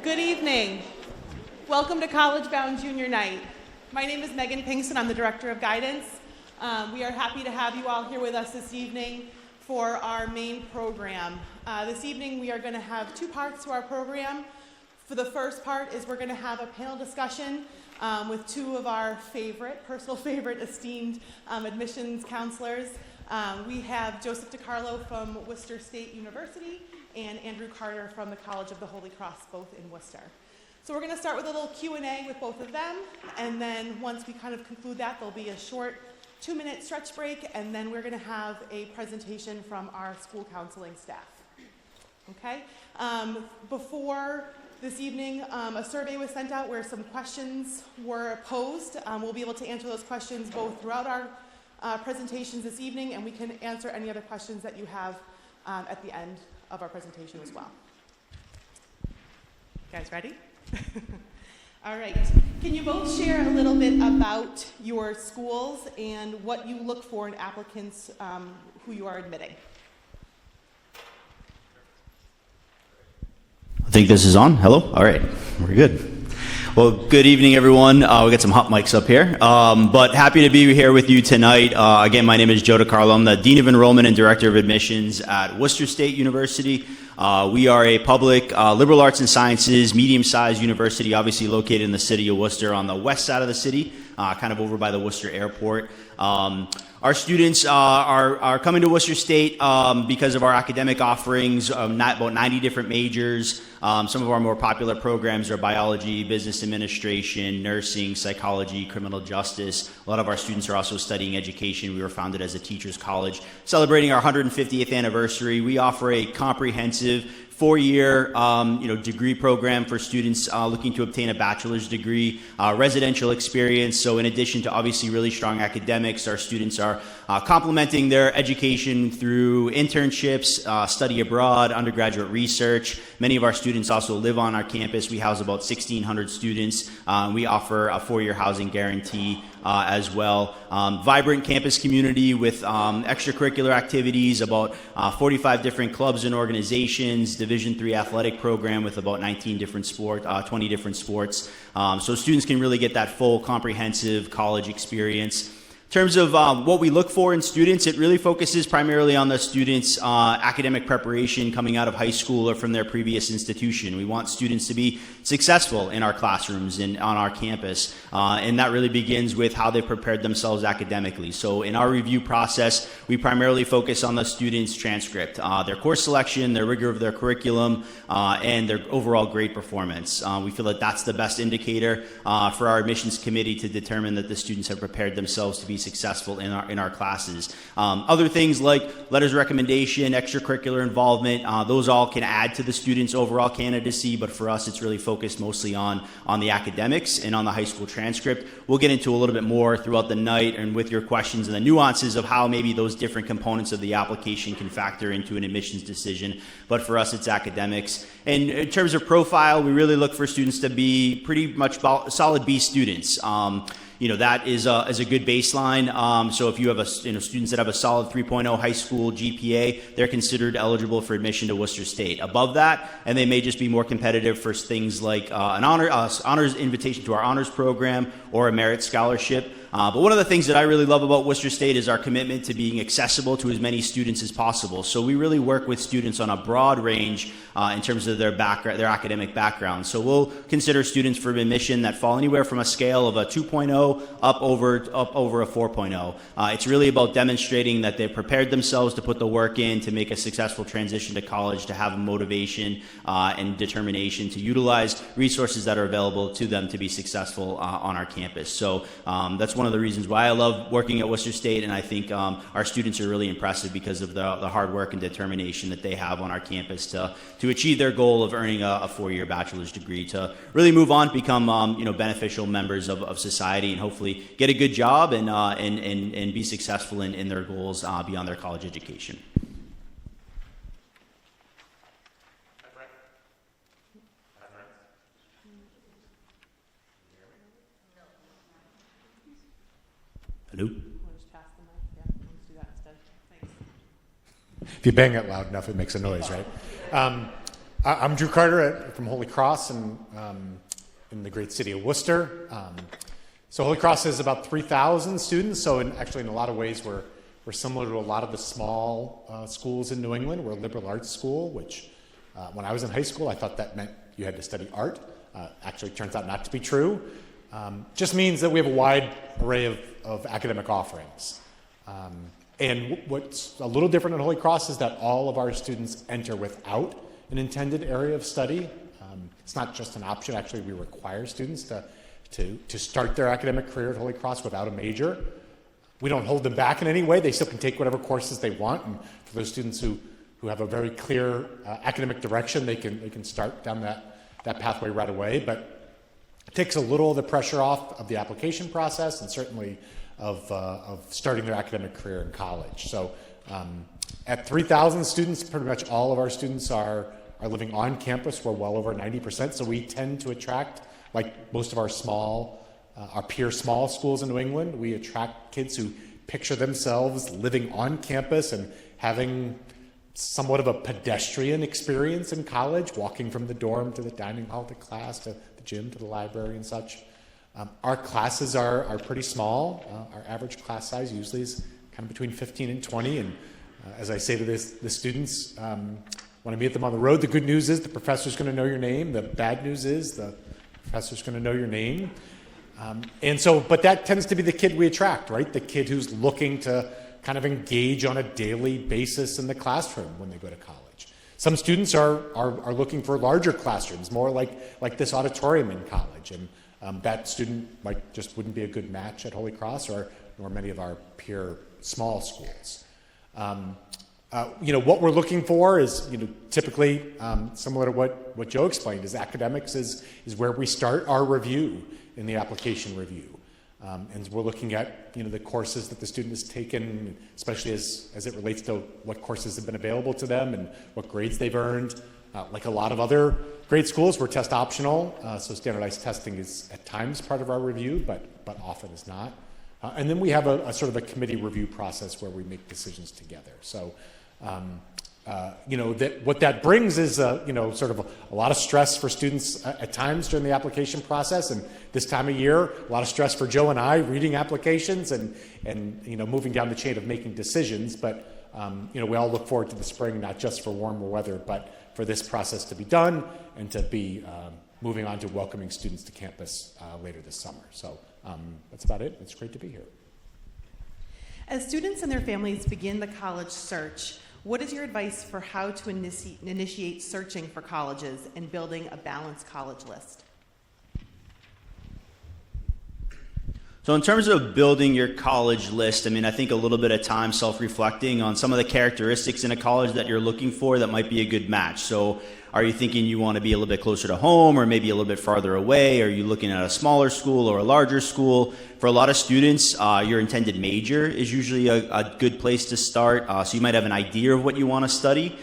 Good evening. Welcome to College Bound Junior Night. My name is Megan Pinkston. I'm the Director of Guidance. We are happy to have you all here with us this evening for our main program. This evening we are going to have two parts to our program. For the first part is we're going to have a panel discussion with two of our personal favorite, esteemed admissions counselors. We have Joseph DiCarlo from Worcester State University and Andrew Carter from the College of the Holy Cross, both in Worcester. So we're going to start with a little Q&A with both of them, and then once we kind of conclude that, there'll be a short 2-minute stretch break, and then we're going to have a presentation from our school counseling staff. Okay? Before this evening, a survey was sent out where some questions were posed. We'll be able to answer those questions both throughout our presentations this evening, and we can answer any other questions that you have at the end of our presentation as well. You guys ready? All right. Can you both share a little bit about your schools and what you look for in applicants who you are admitting? I think this is on. Hello? All right. We're good. Well, good evening, everyone. We got some hot mics up here, but happy to be here with you tonight. Again, my name is Joe DiCarlo. I'm the Dean of Enrollment and Director of Admissions at Worcester State University. We are a public liberal arts and sciences, medium-sized university, obviously located in the city of Worcester on the west side of the city, kind of over by the Worcester Airport. Our students are coming to Worcester State because of our academic offerings, about 90 different majors. Some of our more popular programs are biology, business administration, nursing, psychology, criminal justice. A lot of our students are also studying education. We were founded as a teachers college. Celebrating our 150th anniversary, we offer a comprehensive 4-year degree program for students looking to obtain a bachelor's degree, residential experience. So in addition to obviously really strong academics, our students are complementing their education through internships, study abroad, undergraduate research. Many of our students also live on our campus. We house about 1,600 students. We offer a 4-year housing guarantee as well. Vibrant campus community with extracurricular activities, about 45 different clubs and organizations, Division III athletic program with about 20 different sports. So students can really get that full comprehensive college experience. In terms of what we look for in students, it really focuses primarily on the students' academic preparation coming out of high school or from their previous institution. We want students to be successful in our classrooms and on our campus, and that really begins with how they prepared themselves academically. So in our review process, we primarily focus on the students' transcript, their course selection, their rigor of their curriculum, and their overall grade performance. We feel that that's the best indicator for our admissions committee to determine that the students have prepared themselves to be successful in our classes. Other things like letters of recommendation, extracurricular involvement, those all can add to the students' overall candidacy, but for us it's really focused mostly on the academics and on the high school transcript. We'll get into a little bit more throughout the night and with your questions and the nuances of how maybe those different components of the application can factor into an admissions decision, but for us it's academics. And in terms of profile, we really look for students to be pretty much solid B students. That is a good baseline. So if you have students that have a solid 3.0 high school GPA, they're considered eligible for admission to Worcester State. Above that, and they may just be more competitive for things like an honors invitation to our honors program or a merit scholarship. But one of the things that I really love about Worcester State is our commitment to being accessible to as many students as possible. So we really work with students on a broad range in terms of their academic background. So we'll consider students for admission that fall anywhere from a scale of a 2.0 up over a 4.0. It's really about demonstrating that they've prepared themselves to put the work in to make a successful transition to college, to have motivation and determination to utilize resources that are available to them to be successful on our campus. So that's one of the reasons why I love working at Worcester State, and I think our students are really impressive because of the hard work and determination that they have on our campus to achieve their goal of earning a 4-year bachelor's degree, to really move on, become beneficial members of society, and hopefully get a good job and be successful in their goals beyond their college education. Hello? Just pass the mic. Yeah, let's do that instead. Thanks. If you bang it loud enough, it makes a noise, right? I'm Drew Carter from Holy Cross in the great city of Worcester. So Holy Cross has about 3,000 students. So actually, in a lot of ways, we're similar to a lot of the small schools in New England. We're a liberal arts school, which when I was in high school, I thought that meant you had to study art. Actually, turns out not to be true. Just means that we have a wide array of academic offerings. And what's a little different at Holy Cross is that all of our students enter without an intended area of study. It's not just an option. Actually, we require students to start their academic career at Holy Cross without a major. We don't hold them back in any way. They still can take whatever courses they want. And for those students who have a very clear academic direction, they can start down that pathway right away. But it takes a little of the pressure off of the application process and certainly of starting their academic career in college. So at 3,000 students, pretty much all of our students are living on campus. We're well over 90%. So we tend to attract, like most of our peer small schools in New England, we attract kids who picture themselves living on campus and having somewhat of a pedestrian experience in college, walking from the dorm to the dining hall to class to the gym to the library and such. Our classes are pretty small. Our average class size usually is kind of between 15 and 20. And as I say to the students, when I meet them on the road, the good news is the professor's going to know your name. The bad news is the professor's going to know your name. But that tends to be the kid we attract, right? The kid who's looking to kind of engage on a daily basis in the classroom when they go to college. Some students are looking for larger classrooms, more like this auditorium in college. And that student just wouldn't be a good match at Holy Cross or many of our peer small schools. What we're looking for is, typically similar to what Joe explained, is academics is where we start our review in the application review. And we're looking at, the courses that the student has taken, especially as it relates to what courses have been available to them and what grades they've earned. Like a lot of other grade schools, we're test optional, so standardized testing is at times part of our review, but often is not. And then we have a sort of a committee review process where we make decisions together. So, what that brings is, sort of a lot of stress for students at times during the application process. And this time of year, a lot of stress for Joe and I reading applications and moving down the chain of making decisions. But, we all look forward to the spring, not just for warmer weather, but for this process to be done and to be moving on to welcoming students to campus later this summer. So that's about it. It's great to be here. As students and their families begin the college search, what is your advice for how to initiate searching for colleges and building a balanced college list? So in terms of building your college list, I think a little bit of time self-reflecting on some of the characteristics in a college that you're looking for that might be a good match. So are you thinking you want to be a little bit closer to home or maybe a little bit farther away? Are you looking at a smaller school or a larger school? For a lot of students, your intended major is usually a good place to start. So you might have an idea of what you want to study.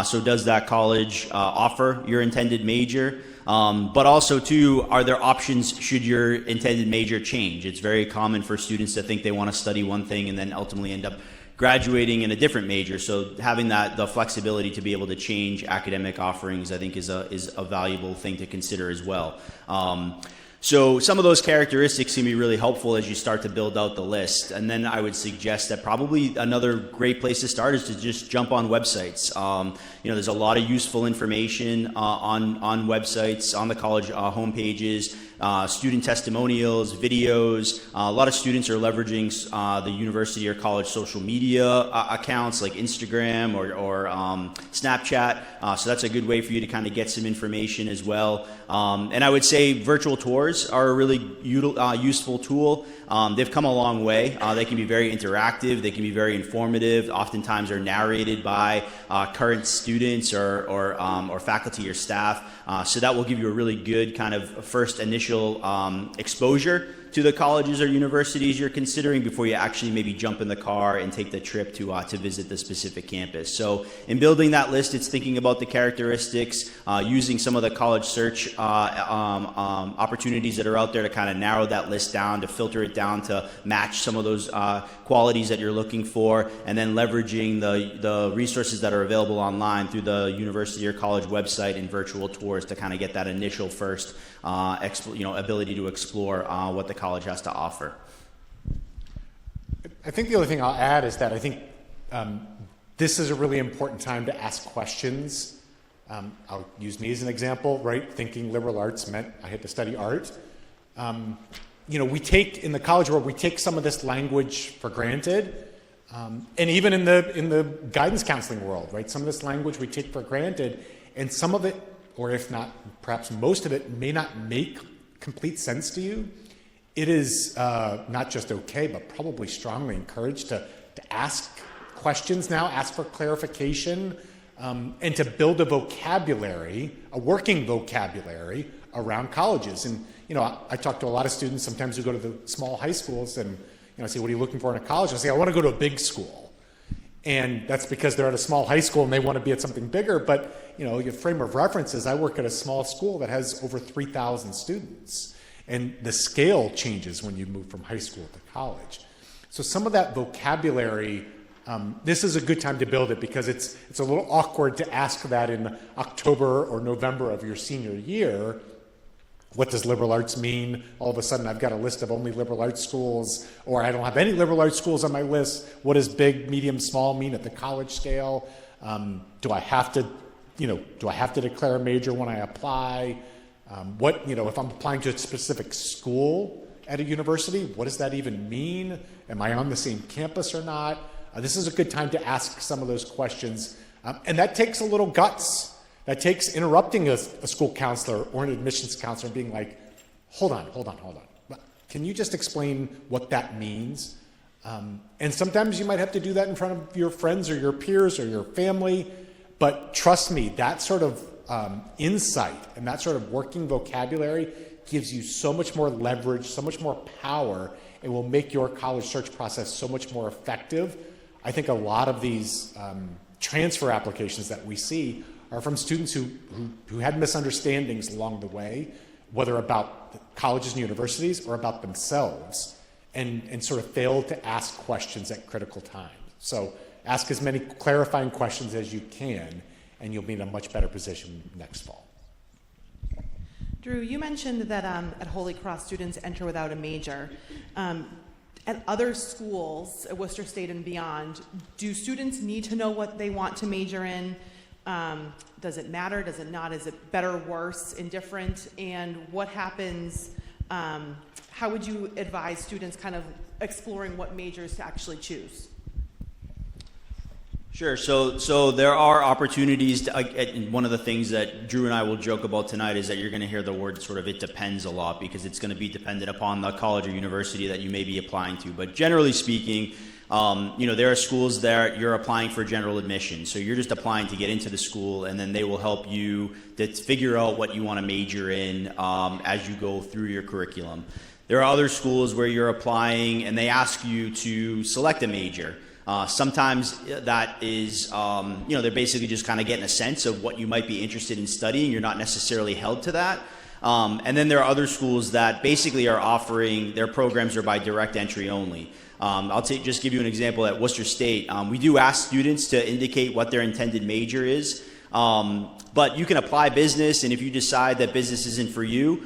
So does that college offer your intended major? But also, too, are there options should your intended major change? It's very common for students to think they want to study one thing and then ultimately end up graduating in a different major. So having the flexibility to be able to change academic offerings, I think, is a valuable thing to consider as well. So some of those characteristics can be really helpful as you start to build out the list. And then I would suggest that probably another great place to start is to just jump on websites. There's a lot of useful information on websites, on the college homepages, student testimonials, videos. A lot of students are leveraging the university or college social media accounts like Instagram or Snapchat. So that's a good way for you to kind of get some information as well. And I would say virtual tours are a really useful tool. They've come a long way. They can be very interactive. They can be very informative. Oftentimes are narrated by current students or faculty or staff. So that will give you a really good kind of first initial exposure to the colleges or universities you're considering before you actually maybe jump in the car and take the trip to visit the specific campus. So in building that list, it's thinking about the characteristics, using some of the college search opportunities that are out there to kind of narrow that list down, to filter it down to match some of those qualities that you're looking for, and then leveraging the resources that are available online through the university or college website and virtual tours to kind of get that initial first ability to explore what the college has to offer. I think the other thing I'll add is that I think this is a really important time to ask questions. I'll use me as an example, right? Thinking liberal arts meant I had to study art. We take, in the college world, we take some of this language for granted. And even in the guidance counseling world, right? Some of this language we take for granted, and some of it, or if not, perhaps most of it, may not make complete sense to you. It is not just okay, but probably strongly encouraged to ask questions now, ask for clarification, and to build a vocabulary, a working vocabulary around colleges. And, I talk to a lot of students sometimes who go to the small high schools and, I say, what are you looking for in a college? I say, I want to go to a big school. And that's because they're at a small high school and they want to be at something bigger. But, your frame of reference is I work at a small school that has over 3,000 students. And the scale changes when you move from high school to college. So some of that vocabulary, this is a good time to build it because it's a little awkward to ask that in October or November of your senior year. What does liberal arts mean? All of a sudden I've got a list of only liberal arts schools, or I don't have any liberal arts schools on my list. What does big, medium, small mean at the college scale? Do I have to declare a major when I apply? If I'm applying to a specific school at a university, what does that even mean? Am I on the same campus or not? This is a good time to ask some of those questions. And that takes a little guts. That takes interrupting a school counselor or an admissions counselor and being like, hold on. Can you just explain what that means? And sometimes you might have to do that in front of your friends or your peers or your family. But trust me, that sort of insight and that sort of working vocabulary gives you so much more leverage, so much more power, and will make your college search process so much more effective. I think a lot of these transfer applications that we see are from students who had misunderstandings along the way, whether about colleges and universities or about themselves, and sort of failed to ask questions at critical times. So ask as many clarifying questions as you can, and you'll be in a much better position next fall. Drew, you mentioned that at Holy Cross students enter without a major. At other schools, at Worcester State and beyond, do students need to know what they want to major in? Does it matter? Does it not? Is it better, worse, indifferent? And what happens, how would you advise students kind of exploring what majors to actually choose? Sure. So there are opportunities. And one of the things that Drew and I will joke about tonight is that you're going to hear the word sort of "it depends" a lot because it's going to be dependent upon the college or university that you may be applying to. But generally speaking, there are schools that you're applying for general admission. So you're just applying to get into the school, and then they will help you to figure out what you want to major in as you go through your curriculum. There are other schools where you're applying, and they ask you to select a major. Sometimes that is, they're basically just kind of getting a sense of what you might be interested in studying. You're not necessarily held to that. And then there are other schools that basically are offering, their programs are by direct entry only. I'll just give you an example at Worcester State. We do ask students to indicate what their intended major is, but you can apply business, and if you decide that business isn't for you,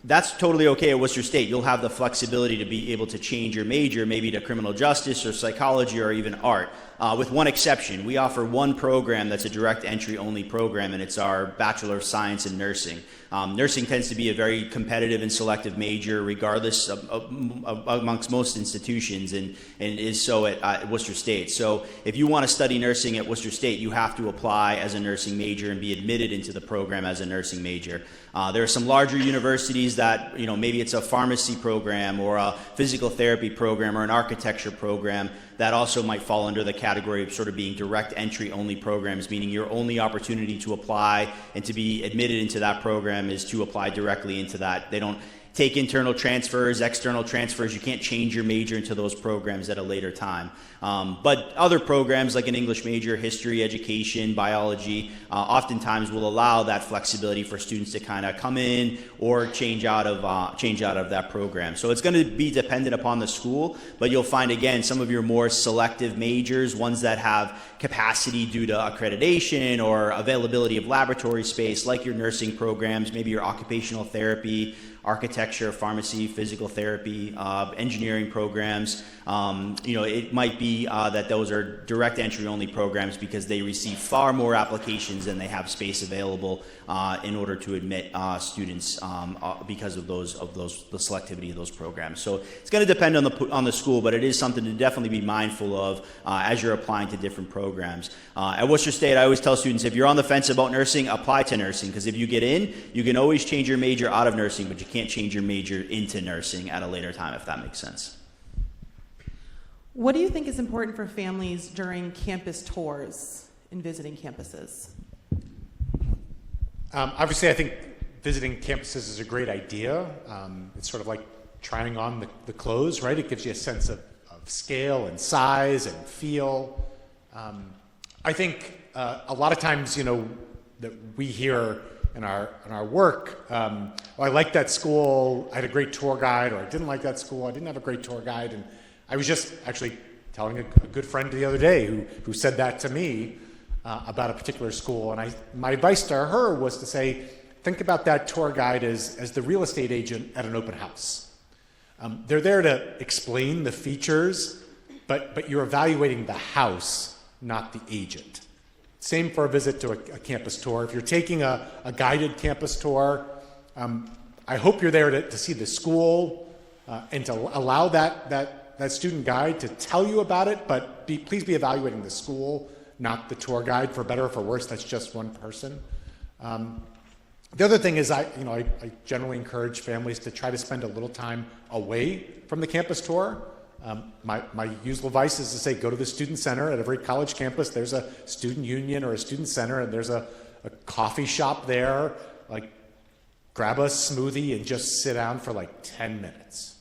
that's totally okay at Worcester State. You'll have the flexibility to be able to change your major, maybe to criminal justice or psychology or even art. With one exception, we offer one program that's a direct entry only program, and it's our Bachelor of Science in Nursing. Nursing tends to be a very competitive and selective major regardless amongst most institutions, and is so at Worcester State. So if you want to study nursing at Worcester State, you have to apply as a nursing major and be admitted into the program as a nursing major. There are some larger universities that, maybe it's a pharmacy program or a physical therapy program or an architecture program that also might fall under the category of sort of being direct entry only programs, meaning your only opportunity to apply and to be admitted into that program is to apply directly into that. They don't take internal transfers, external transfers. You can't change your major into those programs at a later time. But other programs like an English major, history, education, biology, oftentimes will allow that flexibility for students to kind of come in or change out of that program. So it's going to be dependent upon the school, but you'll find, again, some of your more selective majors, ones that have capacity due to accreditation or availability of laboratory space, like your nursing programs, maybe your occupational therapy, architecture, pharmacy, physical therapy, engineering programs. It might be that those are direct entry only programs because they receive far more applications than they have space available in order to admit students because of the selectivity of those programs. So it's going to depend on the school, but it is something to definitely be mindful of as you're applying to different programs. At Worcester State, I always tell students, if you're on the fence about nursing, apply to nursing, because if you get in, you can always change your major out of nursing, but you can't change your major into nursing at a later time, if that makes sense. What do you think is important for families during campus tours and visiting campuses? Obviously, I think visiting campuses is a great idea. It's sort of like trying on the clothes, right? It gives you a sense of scale and size and feel. I think a lot of times, that we hear in our work, I like that school, I had a great tour guide, or I didn't like that school, I didn't have a great tour guide. And I was just actually telling a good friend the other day who said that to me about a particular school. And my advice to her was to say, think about that tour guide as the real estate agent at an open house. They're there to explain the features, but you're evaluating the house, not the agent. Same for a visit to a campus tour. If you're taking a guided campus tour, I hope you're there to see the school and to allow that student guide to tell you about it, but please be evaluating the school, not the tour guide. For better or for worse, that's just one person. The other thing is I generally encourage families to try to spend a little time away from the campus tour. My usual advice is to say, go to the student center. At every college campus, there's a student union or a student center, and there's a coffee shop there. Like, grab a smoothie and just sit down for like 10 minutes.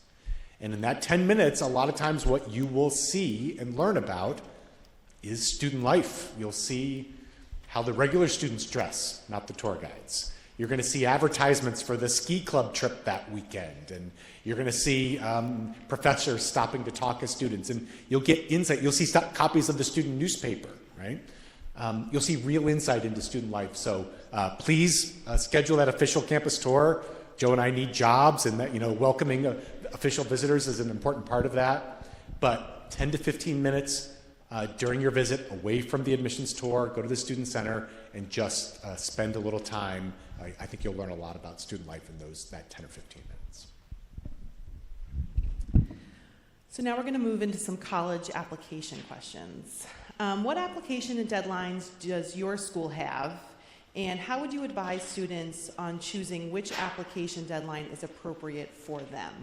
And in that 10 minutes, a lot of times what you will see and learn about is student life. You'll see how the regular students dress, not the tour guides. You're going to see advertisements for the ski club trip that weekend, and you're going to see professors stopping to talk to students, and you'll get insight. You'll see copies of the student newspaper, right? You'll see real insight into student life. So please schedule that official campus tour. Joe and I need jobs, and that, welcoming official visitors is an important part of that. But 10 to 15 minutes during your visit away from the admissions tour, go to the student center and just spend a little time. I think you'll learn a lot about student life in that 10 or 15 minutes. So now we're going to move into some college application questions. What application and deadlines does your school have? And how would you advise students on choosing which application deadline is appropriate for them?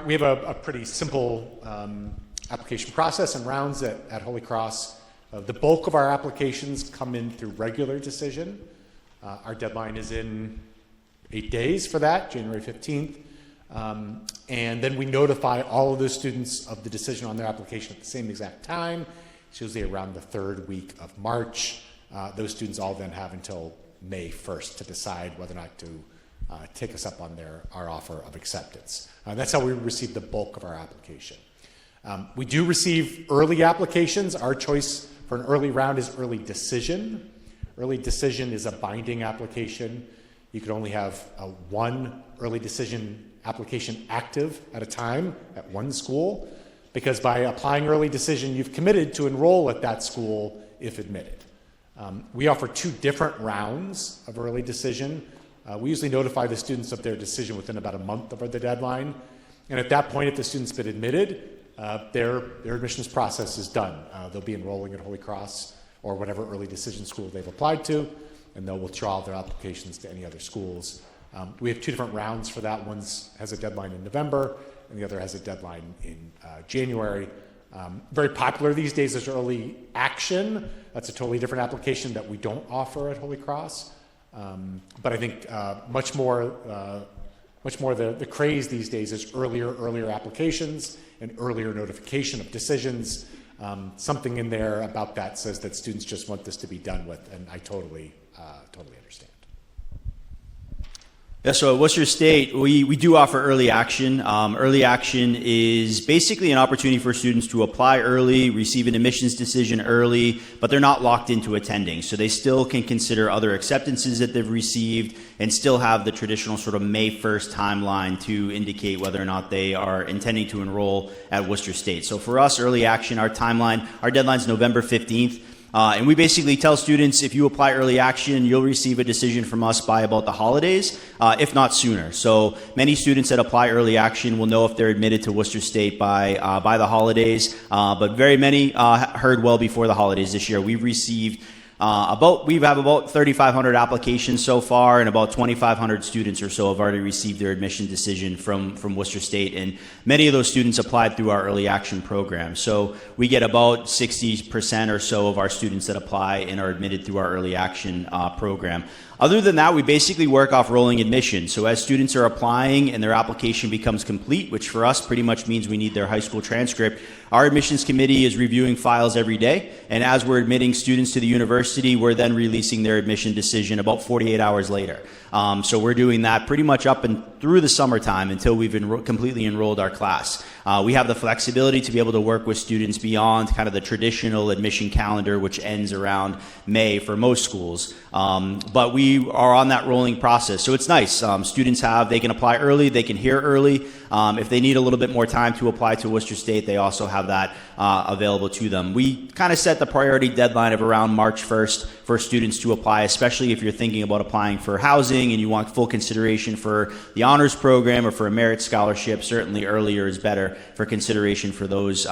We have a pretty simple application process and rounds at Holy Cross. The bulk of our applications come in through regular decision. Our deadline is in 8 days for that, January 15th. And then we notify all of the students of the decision on their application at the same exact time. It's usually around the third week of March. Those students all then have until May 1st to decide whether or not to take us up on our offer of acceptance. That's how we receive the bulk of our application. We do receive early applications. Our choice for an early round is early decision. Early decision is a binding application. You can only have one early decision application active at a time at one school, because by applying early decision, you've committed to enroll at that school if admitted. We offer 2 different rounds of early decision. We usually notify the students of their decision within about a month of the deadline. And at that point, if the student's been admitted, their admissions process is done. They'll be enrolling at Holy Cross or whatever early decision school they've applied to, and they'll withdraw their applications to any other schools. We have 2 different rounds for that. One has a deadline in November, and the other has a deadline in January. Very popular these days is early action. That's a totally different application that we don't offer at Holy Cross. But I think much more the craze these days is earlier applications and earlier notification of decisions. Something in there about that says that students just want this to be done with, and I totally understand. Yeah, so at Worcester State, we do offer early action. Early action is basically an opportunity for students to apply early, receive an admissions decision early, but they're not locked into attending. So they still can consider other acceptances that they've received and still have the traditional sort of May 1st timeline to indicate whether or not they are intending to enroll at Worcester State. So for us, early action, our deadline is November 15th. And we basically tell students, if you apply early action, you'll receive a decision from us by about the holidays, if not sooner. So many students that apply early action will know if they're admitted to Worcester State by the holidays, but very many heard well before the holidays this year. We've received we have about 3,500 applications so far, and about 2,500 students or so have already received their admission decision from Worcester State, and many of those students applied through our early action program. So we get about 60% or so of our students that apply and are admitted through our early action program. Other than that, we basically work off rolling admission. So as students are applying and their application becomes complete, which for us pretty much means we need their high school transcript, our admissions committee is reviewing files every day. And as we're admitting students to the university, we're then releasing their admission decision about 48 hours later. So we're doing that pretty much up and through the summertime until we've completely enrolled our class. We have the flexibility to be able to work with students beyond kind of the traditional admission calendar, which ends around May for most schools. But we are on that rolling process. So it's nice. Students they can apply early, they can hear early. If they need a little bit more time to apply to Worcester State, they also have that available to them. We kind of set the priority deadline of around March 1st for students to apply, especially if you're thinking about applying for housing and you want full consideration for the honors program or for a merit scholarship. Certainly earlier is better for consideration for those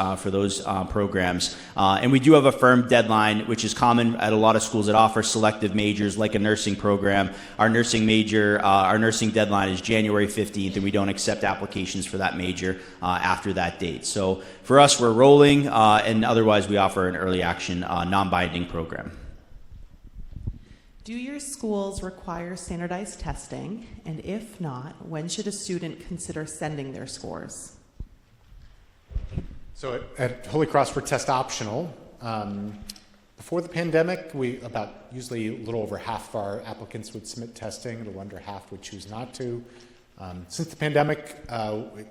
programs. And we do have a firm deadline, which is common at a lot of schools that offer selective majors like a nursing program. Our nursing deadline is January 15th, and we don't accept applications for that major after that date. So for us, we're rolling, and otherwise we offer an early action non-binding program. Do your schools require standardized testing? And if not, when should a student consider sending their scores? So at Holy Cross, we're test optional. Before the pandemic, usually a little over half of our applicants would submit testing, a little under half would choose not to. Since the pandemic,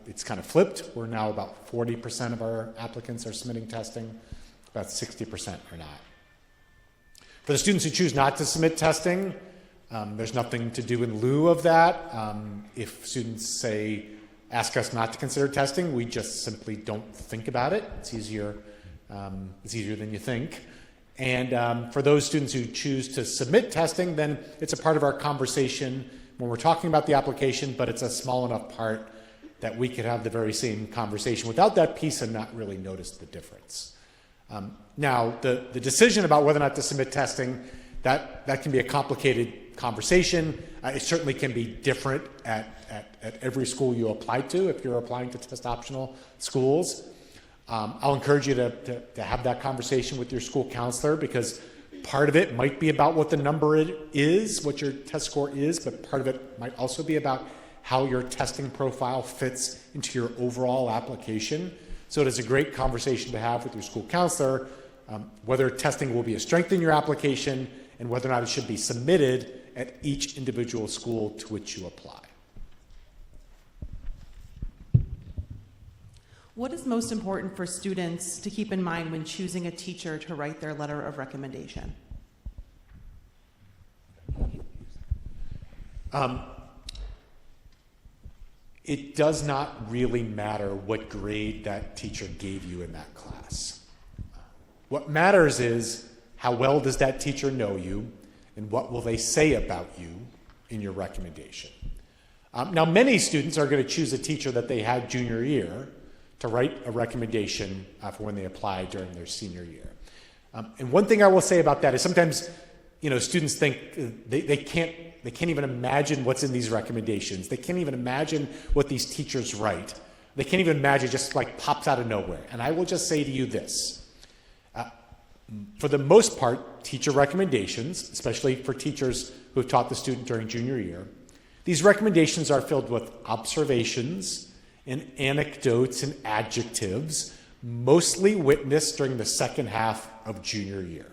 it's kind of flipped. We're now about 40% of our applicants are submitting testing, about 60% are not. For the students who choose not to submit testing, there's nothing to do in lieu of that. If students ask us not to consider testing, we just simply don't think about it. It's easier than you think. And for those students who choose to submit testing, then it's a part of our conversation when we're talking about the application, but it's a small enough part that we could have the very same conversation without that piece and not really notice the difference. Now, the decision about whether or not to submit testing, that can be a complicated conversation. It certainly can be different at every school you apply to if you're applying to test optional schools. I'll encourage you to have that conversation with your school counselor, because part of it might be about what the number is, what your test score is, but part of it might also be about how your testing profile fits into your overall application. So it is a great conversation to have with your school counselor, whether testing will be a strength in your application and whether or not it should be submitted at each individual school to which you apply. What is most important for students to keep in mind when choosing a teacher to write their letter of recommendation? It does not really matter what grade that teacher gave you in that class. What matters is how well does that teacher know you and what will they say about you in your recommendation. Now, many students are going to choose a teacher that they had junior year to write a recommendation for when they apply during their senior year. And one thing I will say about that is sometimes, students think they can't even imagine what's in these recommendations. They can't even imagine what these teachers write. They can't even imagine, it just like pops out of nowhere. And I will just say to you this. For the most part, teacher recommendations, especially for teachers who have taught the student during junior year, these recommendations are filled with observations and anecdotes and adjectives, mostly witnessed during the second half of junior year.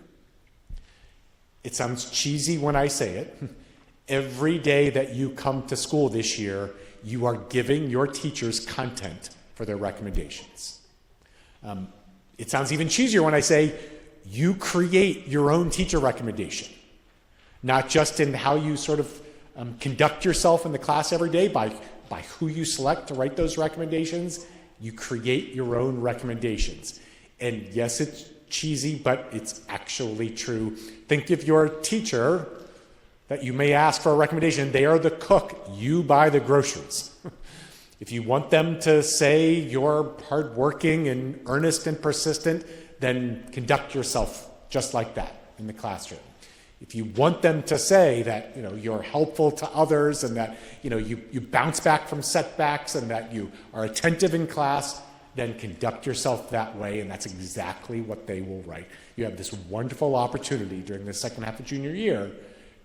It sounds cheesy when I say it. Every day that you come to school this year, you are giving your teachers content for their recommendations. It sounds even cheesier when I say you create your own teacher recommendation, not just in how you sort of conduct yourself in the class every day by who you select to write those recommendations. You create your own recommendations. And yes, it's cheesy, but it's actually true. Think of your teacher that you may ask for a recommendation. They are the cook. You buy the groceries. If you want them to say you're hardworking and earnest and persistent, then conduct yourself just like that in the classroom. If you want them to say that you're helpful to others and that you bounce back from setbacks and that you are attentive in class, then conduct yourself that way, and that's exactly what they will write. You have this wonderful opportunity during the second half of junior year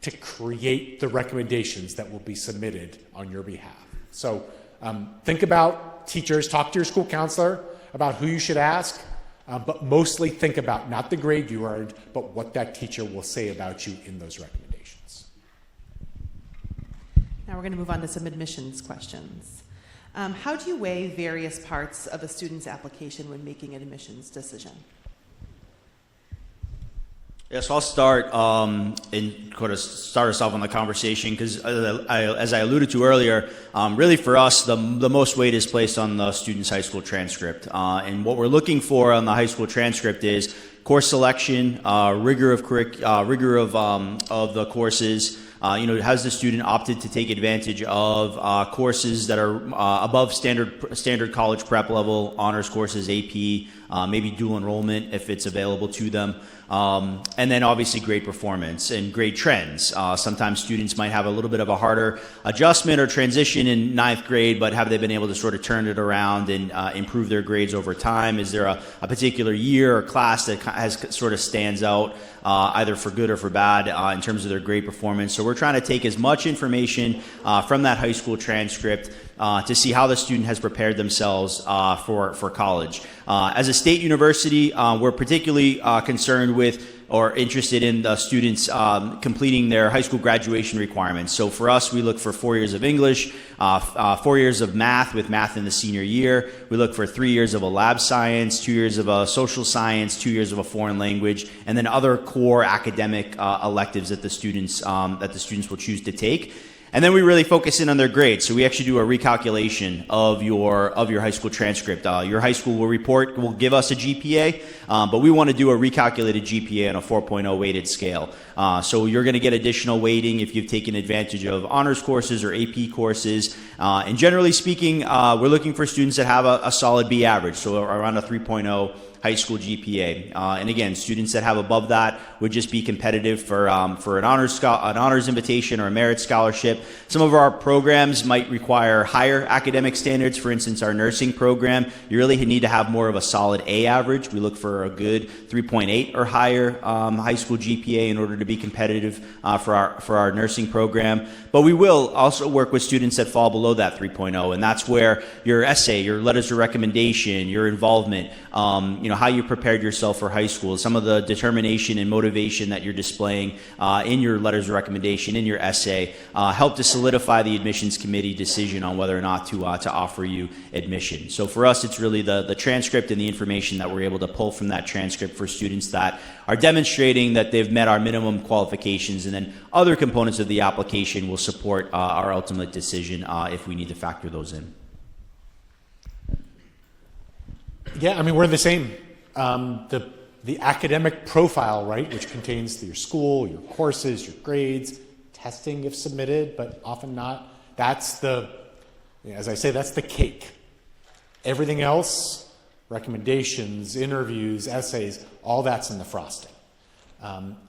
to create the recommendations that will be submitted on your behalf. So think about teachers, talk to your school counselor about who you should ask, but mostly think about not the grade you earned, but what that teacher will say about you in those recommendations. Now we're going to move on to some admissions questions. How do you weigh various parts of a student's application when making an admissions decision? Yes, I'll start and kind of start us off on the conversation because, as I alluded to earlier, really for us, the most weight is placed on the student's high school transcript. And what we're looking for on the high school transcript is course selection, rigor of the courses. Has the student opted to take advantage of courses that are above standard college prep level, honors courses, AP, maybe dual enrollment if it's available to them. And then obviously grade performance and grade trends. Sometimes students might have a little bit of a harder adjustment or transition in ninth grade, but have they been able to sort of turn it around and improve their grades over time? Is there a particular year or class that sort of stands out either for good or for bad in terms of their grade performance? So we're trying to take as much information from that high school transcript to see how the student has prepared themselves for college. As a state university, we're particularly concerned with or interested in the students completing their high school graduation requirements. So for us, we look for 4 years of English, 4 years of math with math in the senior year. We look for 3 years of a lab science, 2 years of a social science, 2 years of a foreign language, and then other core academic electives that the students will choose to take. And then we really focus in on their grades. So we actually do a recalculation of your high school transcript. Your high school will give us a GPA, but we want to do a recalculated GPA on a 4.0 weighted scale. So you're going to get additional weighting if you've taken advantage of honors courses or AP courses. And generally speaking, we're looking for students that have a solid B average, so around a 3.0 high school GPA. And again, students that have above that would just be competitive for an honors invitation or a merit scholarship. Some of our programs might require higher academic standards. For instance, our nursing program, you really need to have more of a solid A average. We look for a good 3.8 or higher high school GPA in order to be competitive for our nursing program. But we will also work with students that fall below that 3.0, and that's where your essay, your letters of recommendation, your involvement, how you prepared yourself for high school, some of the determination and motivation that you're displaying in your letters of recommendation, in your essay, help to solidify the admissions committee decision on whether or not to offer you admission. So for us, it's really the transcript and the information that we're able to pull from that transcript for students that are demonstrating that they've met our minimum qualifications, and then other components of the application will support our ultimate decision if we need to factor those in. Yeah, I mean, we're the same. The academic profile, right, which contains your school, your courses, your grades, testing if submitted, but often not. That's as I say, that's the cake. Everything else, recommendations, interviews, essays, all that's in the frosting.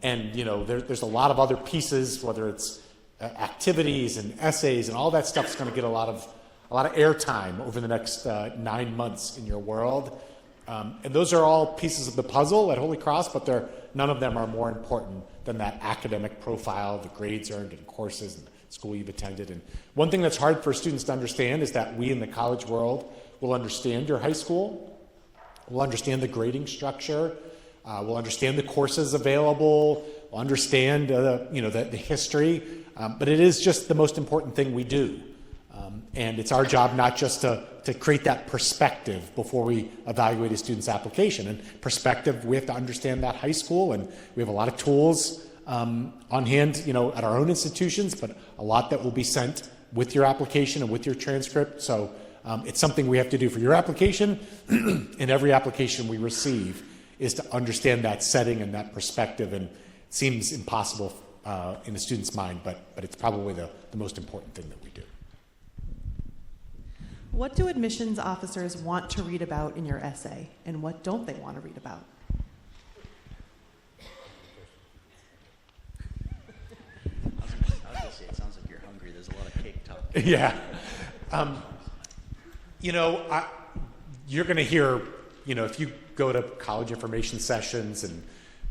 There's a lot of other pieces, whether it's activities and essays and all that stuff is going to get a lot airtime over the next 9 months in your world. And those are all pieces of the puzzle at Holy Cross, but none of them are more important than that academic profile, the grades earned in courses and school you've attended. And one thing that's hard for students to understand is that we in the college world will understand your high school, we'll understand the grading structure, we'll understand the courses available, we'll understand the history, but it is just the most important thing we do. And it's our job not just to create that perspective before we evaluate a student's application. And perspective, we have to understand that high school, and we have a lot of tools on hand, at our own institutions, but a lot that will be sent with your application and with your transcript. So it's something we have to do for your application, and every application we receive is to understand that setting and that perspective. And it seems impossible in a student's mind, but it's probably the most important thing that we do. What do admissions officers want to read about in your essay, and what don't they want to read about? I was going to say, it sounds like you're hungry. There's a lot of cake talk. Yeah. You're going to hear, if you go to college information sessions and,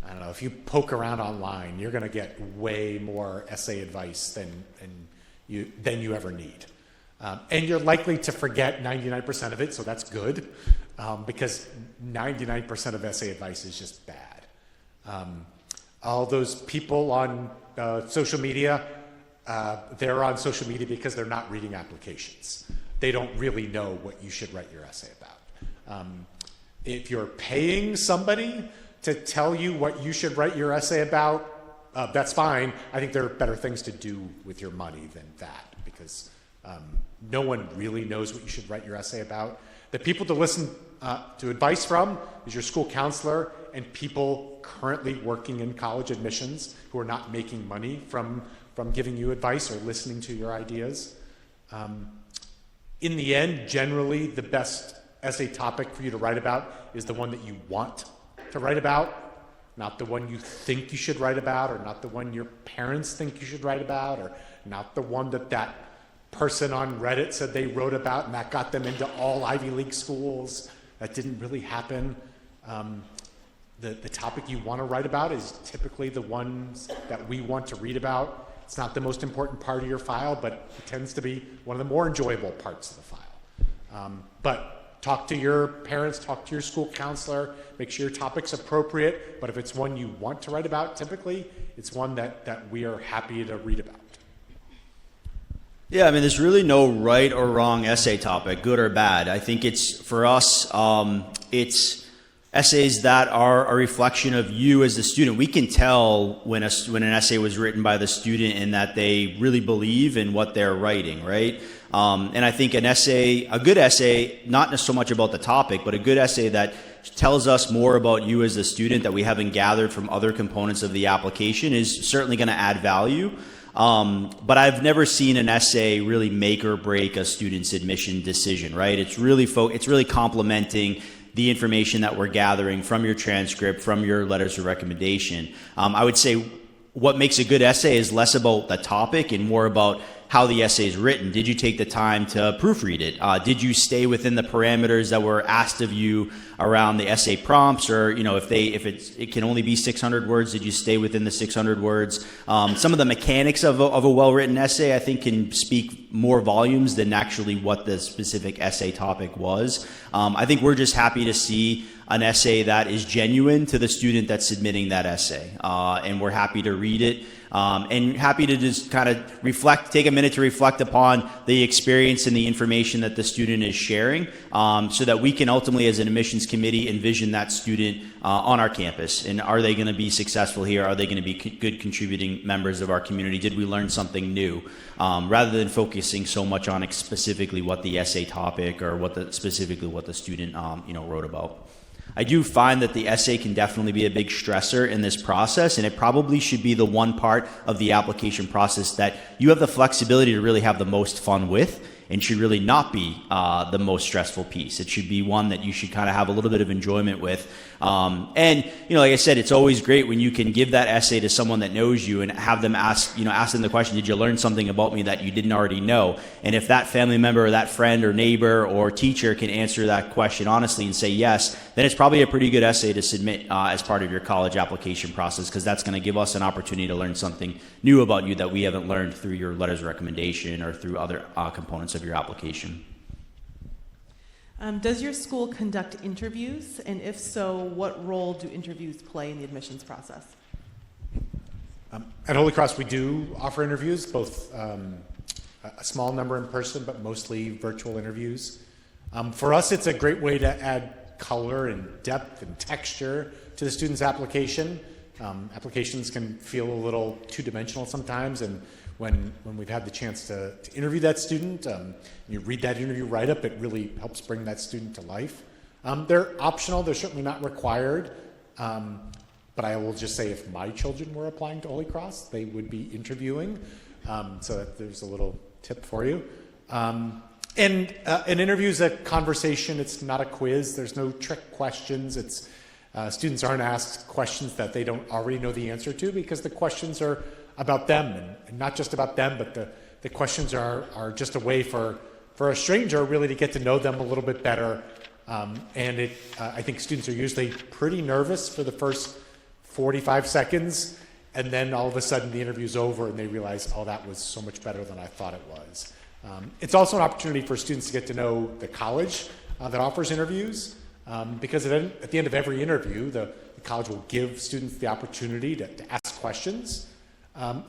I don't know, if you poke around online, you're going to get way more essay advice than you ever need. And you're likely to forget 99% of it, so that's good, because 99% of essay advice is just bad. All those people on social media, they're on social media because they're not reading applications. They don't really know what you should write your essay about. If you're paying somebody to tell you what you should write your essay about, that's fine. I think there are better things to do with your money than that, because no one really knows what you should write your essay about. The people to listen to advice from is your school counselor and people currently working in college admissions who are not making money from giving you advice or listening to your ideas. In the end, generally, the best essay topic for you to write about is the one that you want to write about, not the one you think you should write about, or not the one your parents think you should write about, or not the one that person on Reddit said they wrote about and that got them into all Ivy League schools. That didn't really happen. The topic you want to write about is typically the ones that we want to read about. It's not the most important part of your file, but it tends to be one of the more enjoyable parts of the file. But talk to your parents, talk to your school counselor, make sure your topic's appropriate, but if it's one you want to write about, typically it's one that we are happy to read about. Yeah, I mean, there's really no right or wrong essay topic, good or bad. I think it's, for us, it's essays that are a reflection of you as the student. We can tell when an essay was written by the student and that they really believe in what they're writing, right? And I think a good essay, not so much about the topic, but a good essay that tells us more about you as the student that we haven't gathered from other components of the application is certainly going to add value. But I've never seen an essay really make or break a student's admission decision, right? It's really complementing the information that we're gathering from your transcript, from your letters of recommendation. I would say what makes a good essay is less about the topic and more about how the essay is written. Did you take the time to proofread it? Did you stay within the parameters that were asked of you around the essay prompts? Or, if it can only be 600 words, did you stay within the 600 words? Some of the mechanics of a well-written essay, I think, can speak more volumes than actually what the specific essay topic was. I think we're just happy to see an essay that is genuine to the student that's submitting that essay. And we're happy to read it. And happy to just kind of take a minute to reflect upon the experience and the information that the student is sharing, so that we can ultimately, as an admissions committee, envision that student on our campus. And are they going to be successful here? Are they going to be good contributing members of our community? Did we learn something new? Rather than focusing so much on specifically what the essay topic or specifically what the student wrote about. I do find that the essay can definitely be a big stressor in this process, and it probably should be the one part of the application process that you have the flexibility to really have the most fun with and should really not be the most stressful piece. It should be one that you should kind of have a little bit of enjoyment with. And, like I said, it's always great when you can give that essay to someone that knows you and have them ask them the question, did you learn something about me that you didn't already know? And if that family member or that friend or neighbor or teacher can answer that question honestly and say yes, then it's probably a pretty good essay to submit as part of your college application process, because that's going to give us an opportunity to learn something new about you that we haven't learned through your letters of recommendation or through other components of your application. Does your school conduct interviews? And if so, what role do interviews play in the admissions process? At Holy Cross, we do offer interviews, both a small number in person, but mostly virtual interviews. For us, it's a great way to add color and depth and texture to the student's application. Applications can feel a little two-dimensional sometimes, and when we've had the chance to interview that student, you read that interview write-up, it really helps bring that student to life. They're optional, they're certainly not required, but I will just say if my children were applying to Holy Cross, they would be interviewing, so that there's a little tip for you. And an interview is a conversation, it's not a quiz, there's no trick questions, it's students aren't asked questions that they don't already know the answer to, because the questions are about them, and not just about them, but the questions are just a way for a stranger really to get to know them a little bit better. And I think students are usually pretty nervous for the first 45 seconds, and then all of a sudden the interview's over and they realize, oh, that was so much better than I thought it was. It's also an opportunity for students to get to know the college that offers interviews, because at the end of every interview, the college will give students the opportunity to ask questions.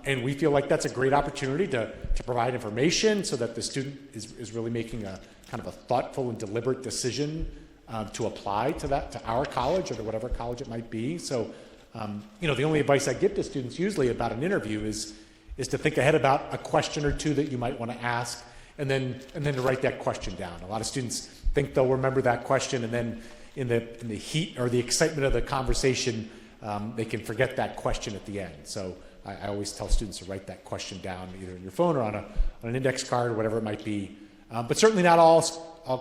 And we feel like that's a great opportunity to provide information so that the student is really making a kind of a thoughtful and deliberate decision to apply to our college or to whatever college it might be. So, the only advice I give to students usually about an interview is to think ahead about a question or two that you might want to ask, and then to write that question down. A lot of students think they'll remember that question, and then in the heat or the excitement of the conversation, they can forget that question at the end. So I always tell students to write that question down either on your phone or on an index card or whatever it might be. But certainly not all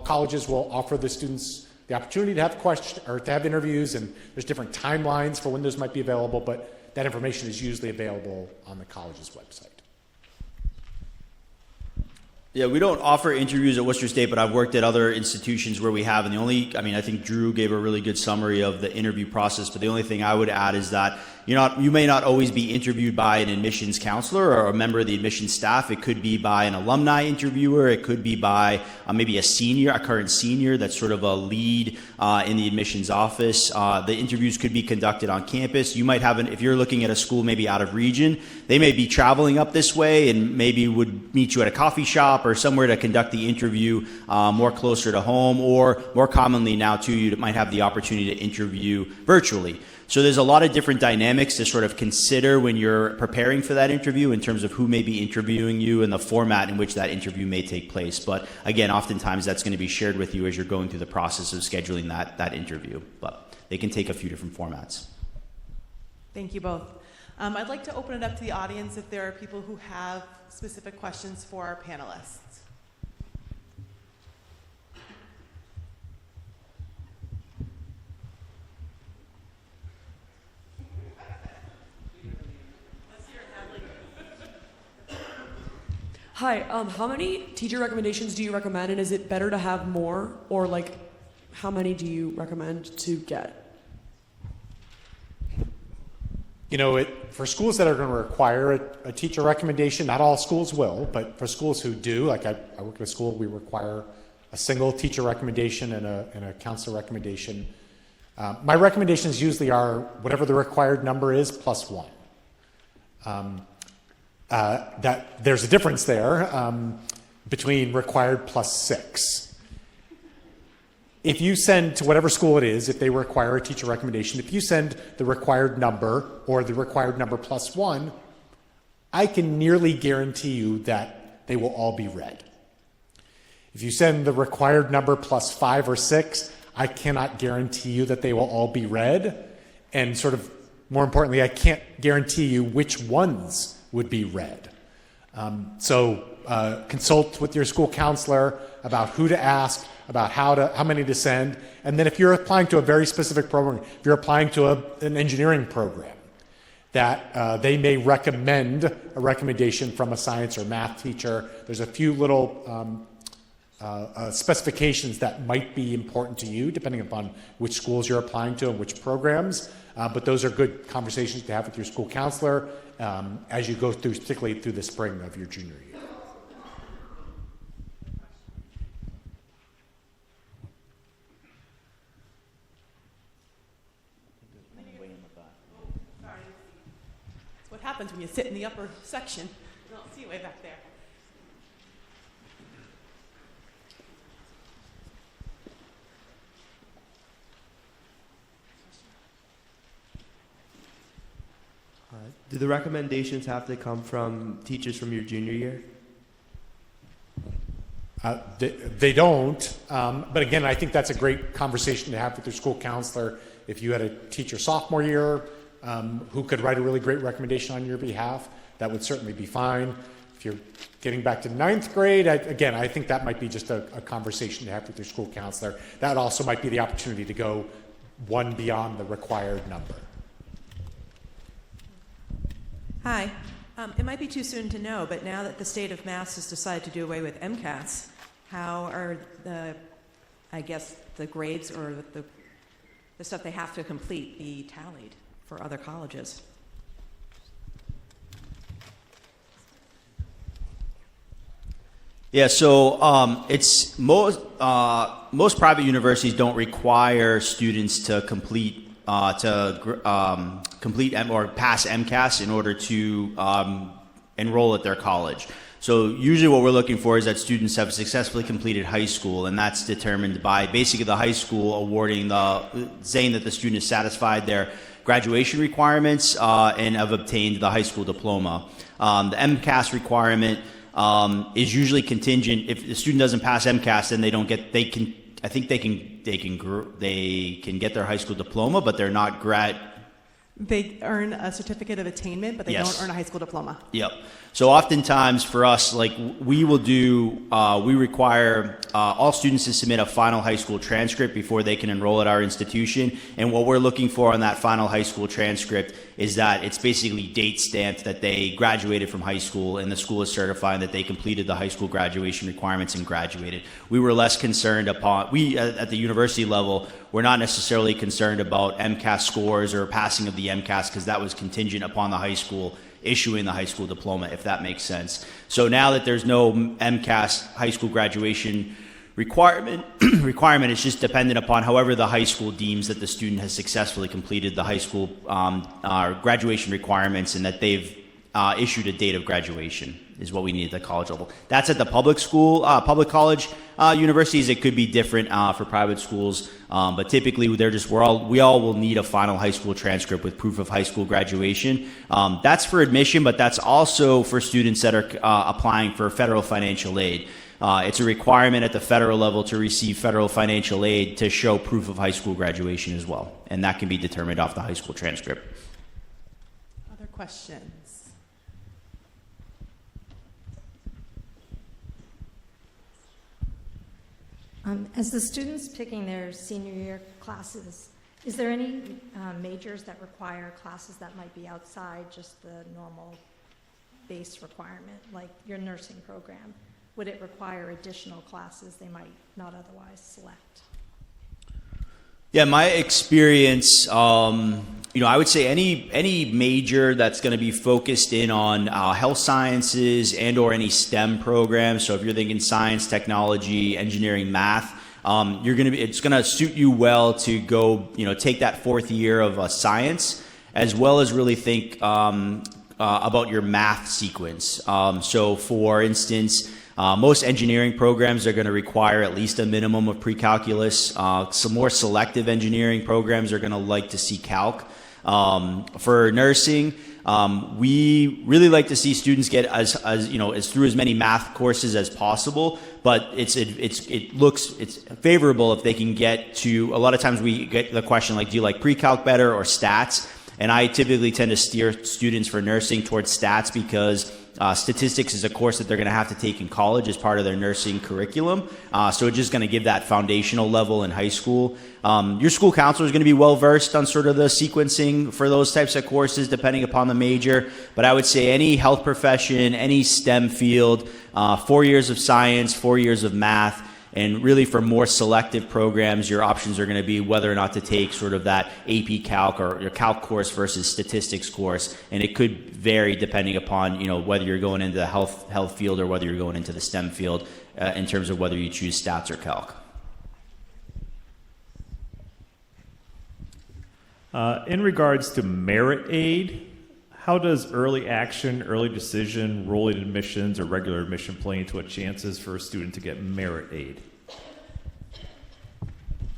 colleges will offer the students the opportunity to have to have interviews, and there's different timelines for when those might be available, but that information is usually available on the college's website. Yeah, we don't offer interviews at Worcester State, but I've worked at other institutions where we have, and I think Drew gave a really good summary of the interview process, but the only thing I would add is that you may not always be interviewed by an admissions counselor or a member of the admissions staff. It could be by an alumni interviewer. It could be by maybe a current senior that's sort of a lead in the admissions office. The interviews could be conducted on campus. You might have if you're looking at a school maybe out of region, they may be traveling up this way and maybe would meet you at a coffee shop or somewhere to conduct the interview more closer to home, or more commonly now too, you might have the opportunity to interview virtually. So there's a lot of different dynamics to sort of consider when you're preparing for that interview in terms of who may be interviewing you and the format in which that interview may take place. But again, oftentimes that's going to be shared with you as you're going through the process of scheduling that interview. But they can take a few different formats. Thank you both. I'd like to open it up to the audience if there are people who have specific questions for our panelists. Hi, how many teacher recommendations do you recommend, and is it better to have more, or how many do you recommend to get? For schools that are going to require a teacher recommendation, not all schools will, but for schools who do, I work at a school, we require a single teacher recommendation and a counselor recommendation. My recommendations usually are whatever the required number is plus one. That there's a difference there between required plus 6. If you send to whatever school it is, if they require a teacher recommendation, if you send the required number or the required number plus 1, I can nearly guarantee you that they will all be read. If you send the required number plus 5 or 6, I cannot guarantee you that they will all be read. And sort of more importantly, I can't guarantee you which ones would be read. So consult with your school counselor about who to ask, about how many to send. And then if you're applying to a very specific program, if you're applying to an engineering program, that they may recommend a recommendation from a science or math teacher. There's a few little specifications that might be important to you, depending upon which schools you're applying to and which programs. But those are good conversations to have with your school counselor as you go through, particularly through the spring of your junior year. What happens when you sit in the upper section? You don't see way back there. Do the recommendations have to come from teachers from your junior year? They don't, but again, I think that's a great conversation to have with your school counselor. If you had a teacher sophomore year who could write a really great recommendation on your behalf, that would certainly be fine. If you're getting back to ninth grade, I think that might be just a conversation to have with your school counselor. That also might be the opportunity to go one beyond the required number. Hi. It might be too soon to know, but now that the state of Mass has decided to do away with MCAS, how are the grades or the stuff they have to complete be tallied for other colleges? Yeah, so it's most private universities don't require students to complete or pass MCAS in order to enroll at their college. So usually what we're looking for is that students have successfully completed high school, and that's determined by basically the high school saying that the student has satisfied their graduation requirements and have obtained the high school diploma. The MCAS requirement is usually contingent. If the student doesn't pass MCAS, then they can get their high school diploma, but they're not They earn a certificate of attainment, but they Yes. don't earn a high school diploma. Yep. So oftentimes for us, we require all students to submit a final high school transcript before they can enroll at our institution. And what we're looking for on that final high school transcript is that it's basically date stamped that they graduated from high school and the school is certifying that they completed the high school graduation requirements and graduated. We were less concerned at the university level, we're not necessarily concerned about MCAS scores or passing of the MCAS because that was contingent upon the high school issuing the high school diploma, if that makes sense. So now that there's no MCAS high school graduation requirement, it's just dependent upon however the high school deems that the student has successfully completed the high school graduation requirements and that they've issued a date of graduation is what we need at the college level. That's at the public college universities. It could be different for private schools, but typically we all will need a final high school transcript with proof of high school graduation. That's for admission, but that's also for students that are applying for federal financial aid. It's a requirement at the federal level to receive federal financial aid to show proof of high school graduation as well, and that can be determined off the high school transcript. Other questions? As the students picking their senior year classes, is there any majors that require classes that might be outside just the normal base requirement, like your nursing program? Would it require additional classes they might not otherwise select? Yeah, my experience, I would say any major that's going to be focused in on health sciences and or any STEM programs. So if you're thinking science, technology, engineering, math, it's going to suit you well to go, take that fourth year of science, as well as really think about your math sequence. So for instance, most engineering programs are going to require at least a minimum of pre-calculus. Some more selective engineering programs are going to like to see calc. For nursing, we really like to see students get as through as many math courses as possible, but it's favorable if they can get to, a lot of times we get the question like, do you like pre-calc better or stats? And I typically tend to steer students for nursing towards stats because Statistics is a course that they're going to have to take in college as part of their nursing curriculum. So it's just going to give that foundational level in high school. Your school counselor is going to be well versed on sort of the sequencing for those types of courses depending upon the major. But I would say any health profession, any STEM field, 4 years of science, 4 years of math, and really for more selective programs, your options are going to be whether or not to take sort of that AP Calc or your Calc course versus statistics course. And it could vary depending upon, whether you're going into the health field or whether you're going into the STEM field in terms of whether you choose stats or Calc. In regards to merit aid, how does early action, early decision, rolling admissions, or regular admission play into what chances for a student to get merit aid?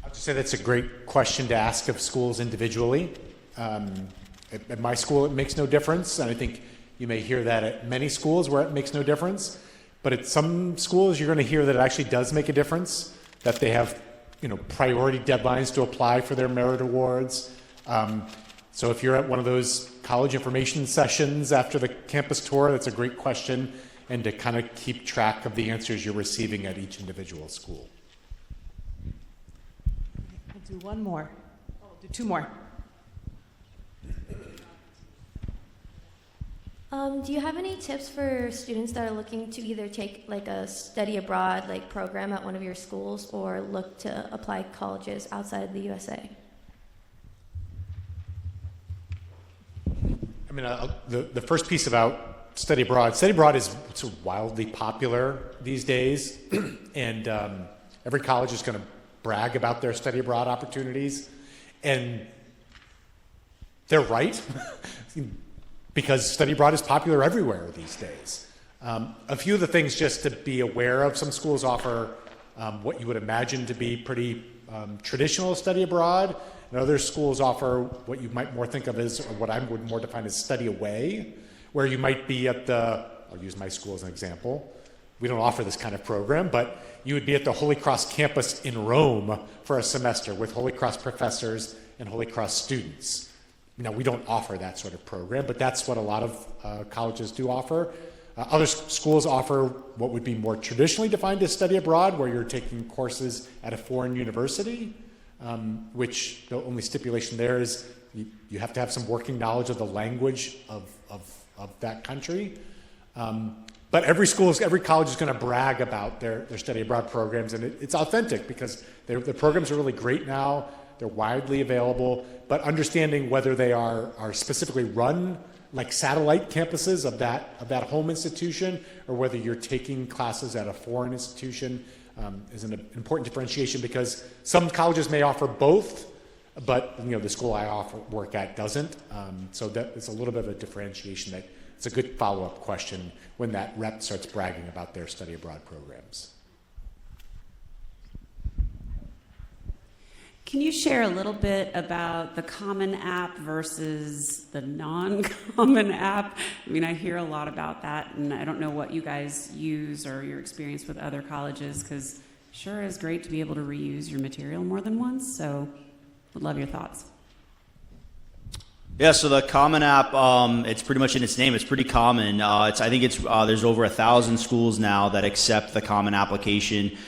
I'll just say that's a great question to ask of schools individually. At my school, it makes no difference, and I think you may hear that at many schools where it makes no difference. But at some schools, you're going to hear that it actually does make a difference, that they have, priority deadlines to apply for their merit awards. So if you're at one of those college information sessions after the campus tour, that's a great question, and to kind of keep track of the answers you're receiving at each individual school. We'll do one more. Oh, we'll do two more. Do you have any tips for students that are looking to either take like a study abroad program at one of your schools or look to apply colleges outside of the USA? I mean, the first piece about study abroad is sort of wildly popular these days, and every college is going to brag about their study abroad opportunities, and they're right, because study abroad is popular everywhere these days. A few of the things just to be aware of: some schools offer what you would imagine to be pretty traditional study abroad, and other schools offer what you might more think of as, or what I would more define as study away, where you might be at I'll use my school as an example. We don't offer this kind of program, but you would be at the Holy Cross campus in Rome for a semester with Holy Cross professors and Holy Cross students. Now, we don't offer that sort of program, but that's what a lot of colleges do offer. Other schools offer what would be more traditionally defined as study abroad, where you're taking courses at a foreign university, which the only stipulation there is you have to have some working knowledge of the language of that country. But every college is going to brag about their study abroad programs, and it's authentic because the programs are really great now. They're widely available, but understanding whether they are specifically run like satellite campuses of that home institution, or whether you're taking classes at a foreign institution is an important differentiation, because some colleges may offer both, but the school I work at doesn't. So that it's a little bit of a differentiation. That it's a good follow-up question when that rep starts bragging about their study abroad programs. Can you share a little bit about the Common App versus the non-Common App? I mean, I hear a lot about that, and I don't know what you guys use or your experience with other colleges, because sure is great to be able to reuse your material more than once, so would love your thoughts. Yeah, so the Common App, it's pretty much in its name. It's pretty common. I think there's over 1,000 schools now that accept the Common Application.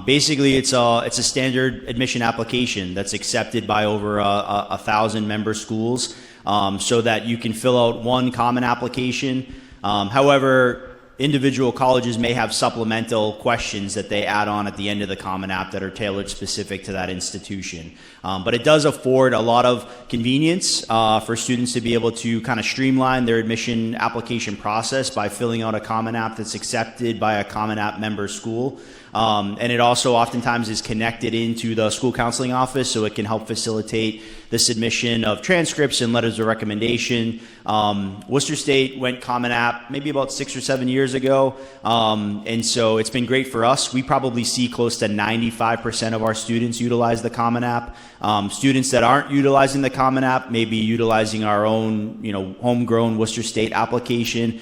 Basically, it's a standard admission application that's accepted by over 1,000 member schools, so that you can fill out one Common Application. However, individual colleges may have supplemental questions that they add on at the end of the Common App that are tailored specific to that institution. But it does afford a lot of convenience for students to be able to kind of streamline their admission application process by filling out a Common App that's accepted by a Common App member school. And it also oftentimes is connected into the school counseling office, so it can help facilitate the submission of transcripts and letters of recommendation. Worcester State went Common App maybe about 6 or 7 years ago, and so it's been great for us. We probably see close to 95% of our students utilize the Common App. Students that aren't utilizing the Common App may be utilizing our own, homegrown Worcester State application,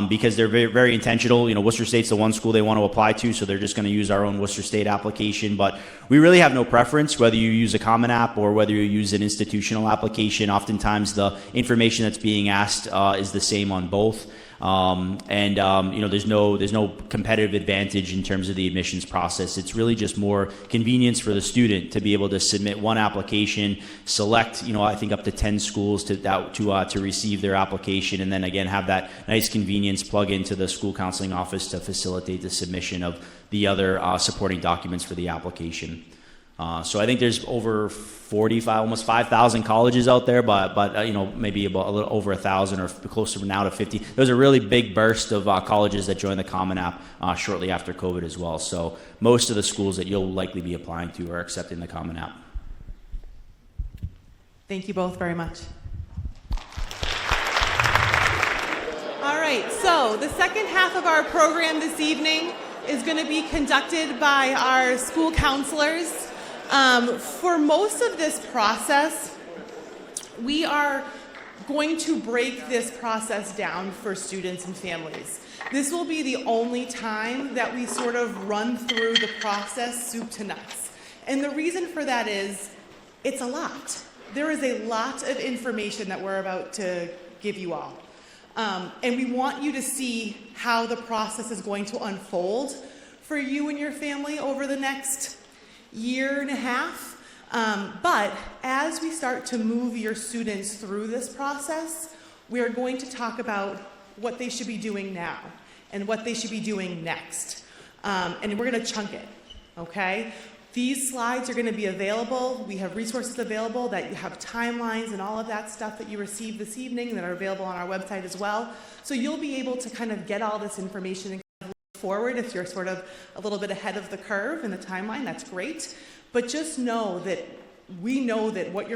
because they're very, very intentional. Worcester State's the one school they want to apply to, so they're just going to use our own Worcester State application. But we really have no preference whether you use a Common App or whether you use an institutional application. Oftentimes the information that's being asked is the same on both. There's no competitive advantage in terms of the admissions process. It's really just more convenience for the student to be able to submit one application, select, I think up to 10 schools to receive their application, and then again have that nice convenience plug into the school counseling office to facilitate the submission of the other supporting documents for the application. So I think there's over 45, almost 5,000 colleges out there, but maybe about a little over 1,000 or closer now to 50. There's a really big burst of colleges that joined the Common App shortly after COVID as well. So most of the schools that you'll likely be applying to are accepting the Common App. Thank you both very much. All right, so the second half of our program this evening is going to be conducted by our school counselors. For most of this process, we are going to break this process down for students and families. This will be the only time that we sort of run through the process soup to nuts. And the reason for that is it's a lot. There is a lot of information that we're about to give you all. And we want you to see how the process is going to unfold for you and your family over the next year and a half. But as we start to move your students through this process, we are going to talk about what they should be doing now and what they should be doing next. And we're going to chunk it, okay? These slides are going to be available. We have resources available that you have timelines and all of that stuff that you received this evening that are available on our website as well. So you'll be able to kind of get all this information and kind of look forward if you're sort of a little bit ahead of the curve in the timeline. That's great. But just know that we know that what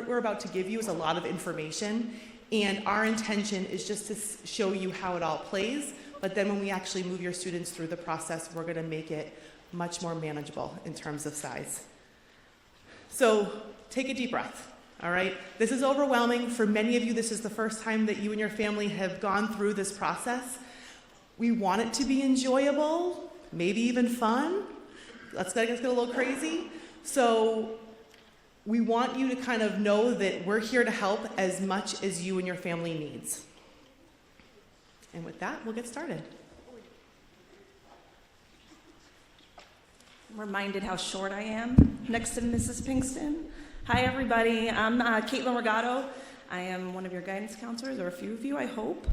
we're about to give you is a lot of information, and our intention is just to show you how it all plays. But then when we actually move your students through the process, we're going to make it much more manageable in terms of size. So take a deep breath, all right? This is overwhelming. For many of you, this is the first time that you and your family have gone through this process. We want it to be enjoyable, maybe even fun. Let's get a little crazy. So we want you to kind of know that we're here to help as much as you and your family needs. And with that, we'll get started. I'm reminded how short I am next to Mrs. Pinkston. Hi, everybody. I'm Caitlin Regato. I am one of your guidance counselors, or a few of you, I hope.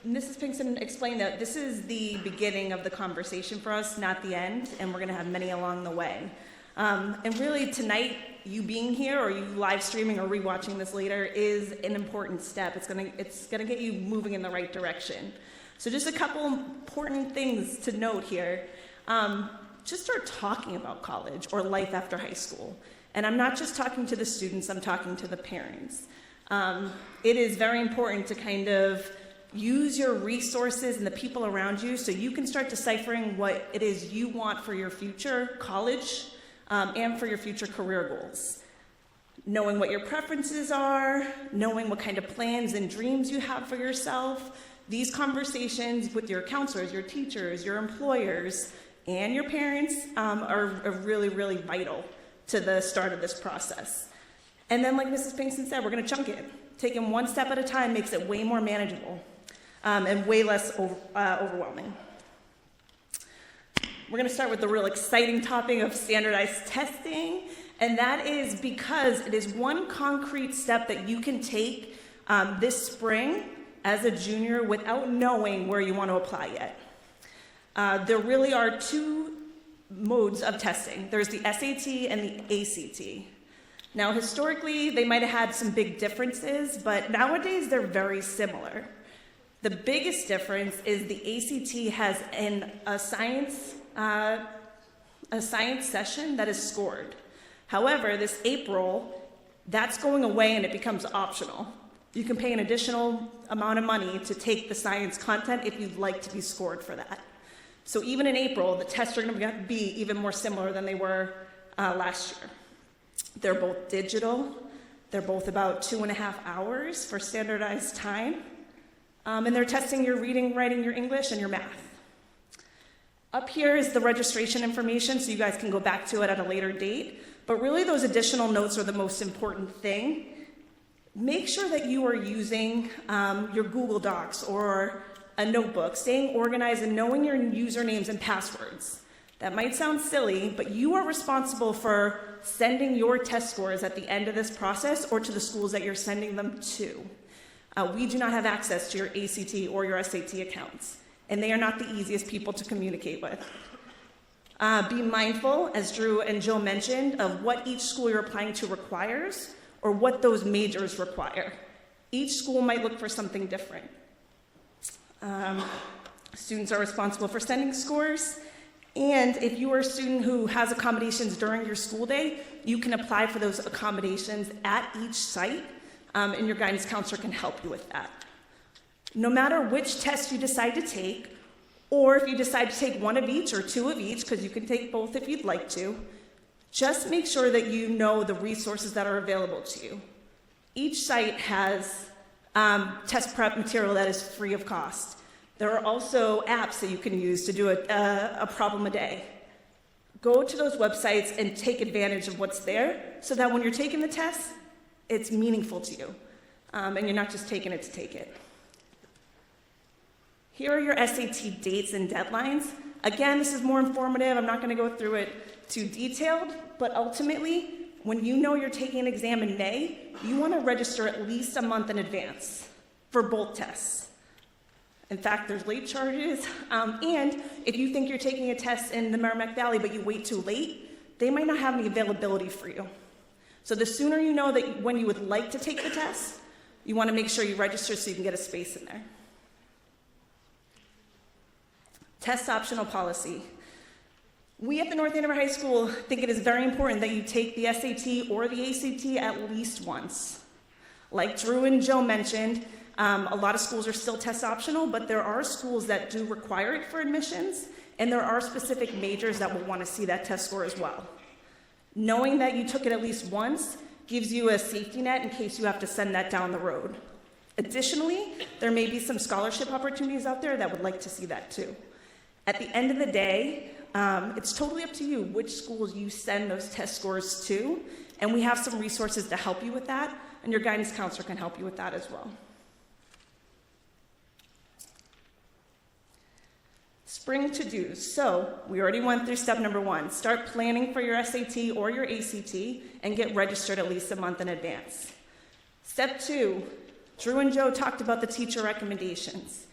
Mrs. Pinkston explained that this is the beginning of the conversation for us, not the end, and we're going to have many along the way. And really, tonight, you being here, or you live streaming or rewatching this later, is an important step. It's going to get you moving in the right direction. So just a couple important things to note here. Just start talking about college or life after high school. And I'm not just talking to the students, I'm talking to the parents. It is very important to kind of use your resources and the people around you so you can start deciphering what it is you want for your future college and for your future career goals. Knowing what your preferences are, knowing what kind of plans and dreams you have for yourself. These conversations with your counselors, your teachers, your employers, and your parents are really, really vital to the start of this process. And then, like Mrs. Pinkston said, we're going to chunk it. Taking one step at a time makes it way more manageable and way less overwhelming. We're going to start with the real exciting topic of standardized testing, and that is because it is one concrete step that you can take this spring as a junior without knowing where you want to apply yet. There really are two modes of testing. There's the SAT and the ACT. Now, historically, they might have had some big differences, but nowadays they're very similar. The biggest difference is the ACT has a science session that is scored. However, this April, that's going away and it becomes optional. You can pay an additional amount of money to take the science content if you'd like to be scored for that. So even in April, the tests are going to be even more similar than they were last year. They're both digital. They're both about 2.5 hours for standardized time. And they're testing your reading, writing, your English, and your math. Up here is the registration information, so you guys can go back to it at a later date. But really, those additional notes are the most important thing. make sure that you are using your Google Docs or a notebook, staying organized and knowing your usernames and passwords. That might sound silly, but you are responsible for sending your test scores at the end of this process or to the schools that you're sending them to. We do not have access to your ACT or your SAT accounts, and they are not the easiest people to communicate with. Be mindful, as Drew and Jill mentioned, of what each school you're applying to requires or what those majors require. Each school might look for something different. Students are responsible for sending scores, and if you are a student who has accommodations during your school day, you can apply for those accommodations at each site, and your guidance counselor can help you with that. No matter which test you decide to take, or if you decide to take one of each or two of each, because you can take both if you'd like to, just make sure that you know the resources that are available to you. Each site has test prep material that is free of cost. There are also apps that you can use to do a problem a day. Go to those websites and take advantage of what's there so that when you're taking the test, it's meaningful to you, and you're not just taking it to take it. Here are your SAT dates and deadlines. Again, this is more informative. I'm not going to go through it too detailed, but ultimately, when you know you're taking an exam in May, you want to register at least a month in advance for both tests. In fact, there's late charges, and if you think you're taking a test in the Merrimack Valley but you wait too late, they might not have any availability for you. So the sooner you know that when you would like to take the test, you want to make sure you register so you can get a space in there. Test optional policy. We at the North Andover High School think it is very important that you take the SAT or the ACT at least once. Like Drew and Jill mentioned, a lot of schools are still test optional, but there are schools that do require it for admissions, and there are specific majors that will want to see that test score as well. Knowing that you took it at least once gives you a safety net in case you have to send that down the road. Additionally, there may be some scholarship opportunities out there that would like to see that too. At the end of the day, it's totally up to you which schools you send those test scores to, and we have some resources to help you with that, and your guidance counselor can help you with that as well. Spring to-dos. So we already went through step number 1. Start planning for your SAT or your ACT and get registered at least a month in advance. Step 2, Drew and Joe talked about the teacher recommendations.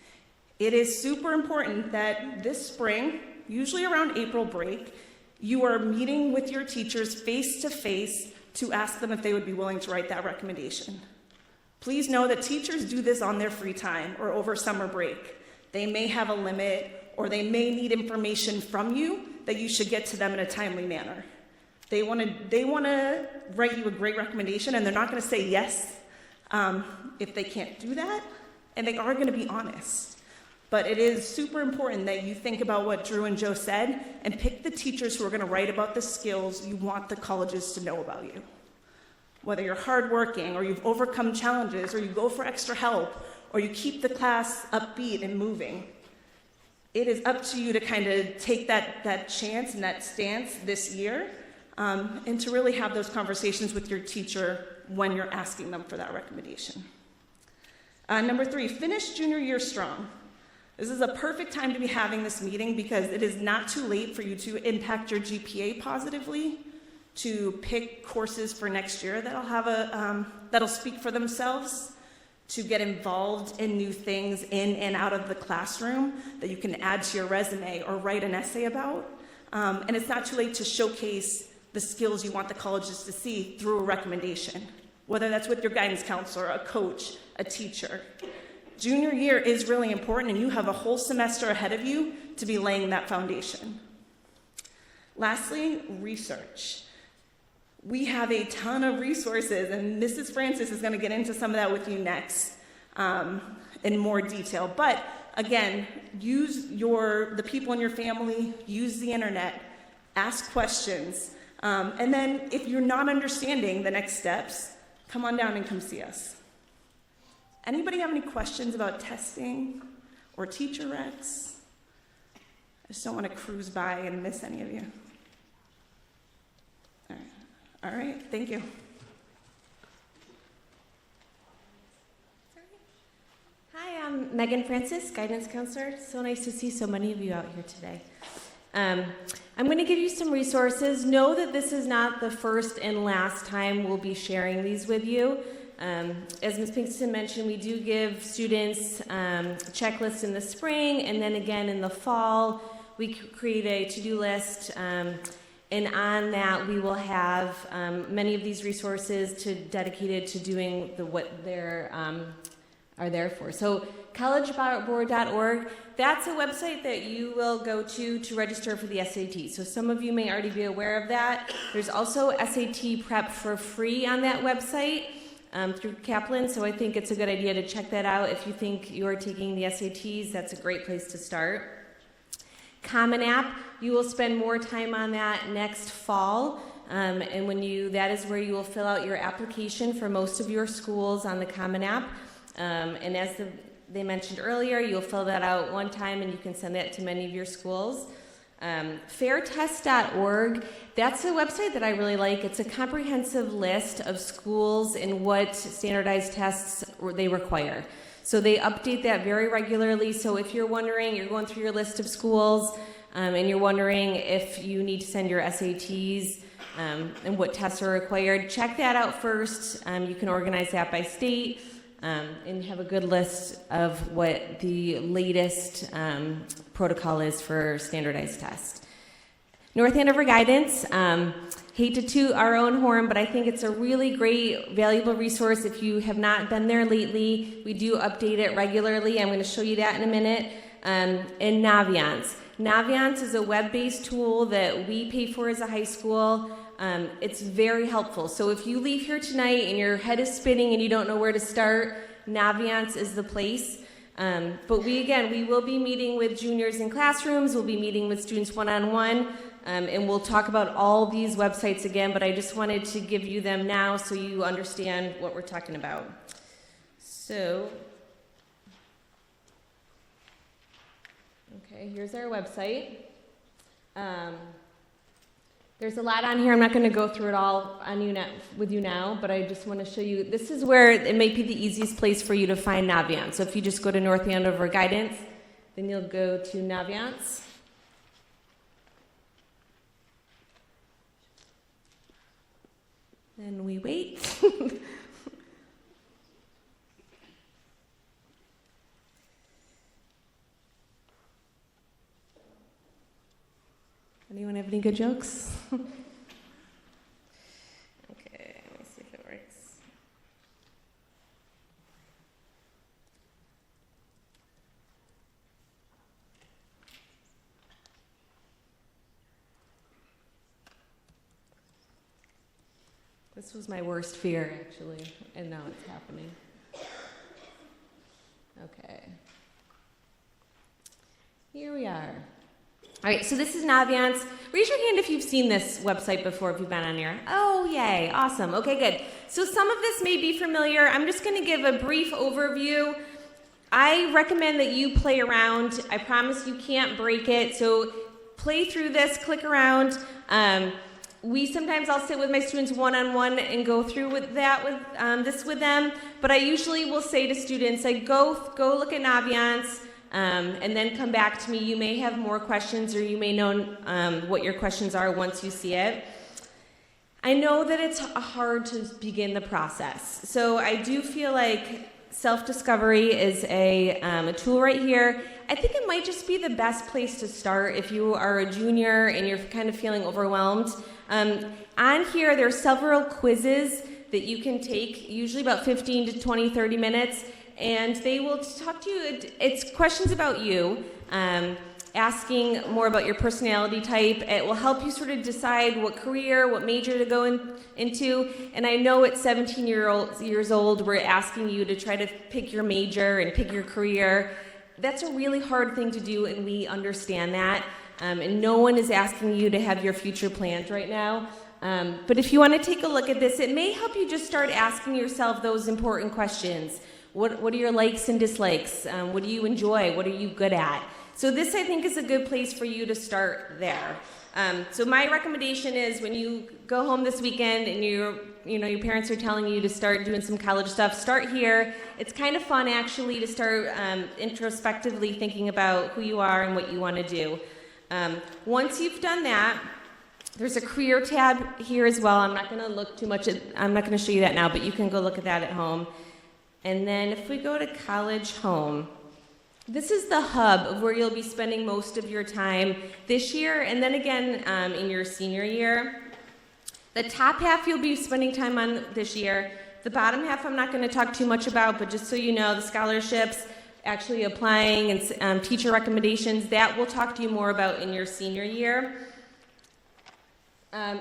It is super important that this spring, usually around April break, you are meeting with your teachers face-to-face to ask them if they would be willing to write that recommendation. Please know that teachers do this on their free time or over summer break. They may have a limit, or they may need information from you that you should get to them in a timely manner. They want to write you a great recommendation, and they're not going to say yes if they can't do that, and they are going to be honest. But it is super important that you think about what Drew and Joe said and pick the teachers who are going to write about the skills you want the colleges to know about you. Whether you're hardworking, or you've overcome challenges, or you go for extra help, or you keep the class upbeat and moving, it is up to you to kind of take that chance and that stance this year, and to really have those conversations with your teacher when you're asking them for that recommendation. Number 3, finish junior year strong. This is a perfect time to be having this meeting because it is not too late for you to impact your GPA positively, to pick courses for next year that'll speak for themselves, to get involved in new things in and out of the classroom that you can add to your resume or write an essay about. And it's not too late to showcase the skills you want the colleges to see through a recommendation, whether that's with your guidance counselor, a coach, a teacher. Junior year is really important, and you have a whole semester ahead of you to be laying that foundation. Lastly, research. We have a ton of resources, and Mrs. Francis is going to get into some of that with you next in more detail. But again, use the people in your family, use the internet, ask questions, and then if you're not understanding the next steps, come on down and come see us. Anybody have any questions about testing or teacher recs? I just don't want to cruise by and miss any of you. All right, thank you. I'm Megan Francis, guidance counselor. So nice to see so many of you out here today. I'm going to give you some resources. Know that this is not the first and last time we'll be sharing these with you. As Ms. Pinkston mentioned, we do give students checklists in the spring, and then again in the fall, we create a to-do list, and on that we will have many of these resources dedicated to doing what they're are there for. So collegeboard.org, that's a website that you will go to register for the SAT. So some of you may already be aware of that. There's also SAT prep for free on that website through Kaplan, so I think it's a good idea to check that out. If you think you're taking the SATs, that's a great place to start. Common App, you will spend more time on that next fall, and that is where you will fill out your application for most of your schools on the Common App. And as they mentioned earlier, you'll fill that out one time and you can send that to many of your schools. Fairtest.org, that's a website that I really like. It's a comprehensive list of schools and what standardized tests they require. So they update that very regularly. So if you're wondering, you're going through your list of schools and you're wondering if you need to send your SATs and what tests are required, check that out first. You can organize that by state. And have a good list of what the latest protocol is for standardized tests. North Andover Guidance, hate to toot our own horn, but I think it's a really great, valuable resource if you have not been there lately. We do update it regularly. I'm going to show you that in a minute. And Naviance. Naviance is a web-based tool that we pay for as a high school. It's very helpful. So if you leave here tonight and your head is spinning and you don't know where to start, Naviance is the place. But we will be meeting with juniors in classrooms. We'll be meeting with students one-on-one, and we'll talk about all these websites again, but I just wanted to give you them now so you understand what we're talking about. So, okay, here's our website. There's a lot on here. I'm not going to go through it all with you now, but I just want to show you. This is where it might be the easiest place for you to find Naviance. So if you just go to North Andover Guidance, then you'll go to Naviance. Then we wait. Anyone have any good jokes? Okay, let me see if it works. This was my worst fear, actually, and now it's happening. Okay. Here we are. All right, so this is Naviance. Raise your hand if you've seen this website before, if you've been on here. Oh, yay, awesome. Okay, good. So some of this may be familiar. I'm just going to give a brief overview. I recommend that you play around. I promise you can't break it. So play through this, click around. I'll sit with my students one-on-one and go through this with them. But I usually will say to students, like, go look at Naviance. And then come back to me. You may have more questions, or you may know what your questions are once you see it. I know that it's hard to begin the process. So I do feel like self-discovery is a tool right here. I think it might just be the best place to start if you are a junior and you're kind of feeling overwhelmed. On here, there are several quizzes that you can take, usually about 15 to 20, 30 minutes. And they will talk to you. It's questions about you, asking more about your personality type. It will help you sort of decide what career, what major to go into. And I know at 17 years old, we're asking you to try to pick your major and pick your career. That's a really hard thing to do, and we understand that. And no one is asking you to have your future planned right now. But if you want to take a look at this, it may help you just start asking yourself those important questions. What are your likes and dislikes? What do you enjoy? What are you good at? So this, I think, is a good place for you to start there. So my recommendation is when you go home this weekend and you're your parents are telling you to start doing some college stuff, start here. It's kind of fun actually to start introspectively thinking about who you are and what you want to do. Once you've done that, there's a career tab here as well. I'm not going to look too much I'm not going to show you that now, but you can go look at that at home. And then if we go to College Home, this is the hub of where you'll be spending most of your time this year and then again in your senior year. The top half you'll be spending time on this year. The bottom half I'm not going to talk too much about, but just so you know, the scholarships, actually applying, and teacher recommendations, that we'll talk to you more about in your senior year.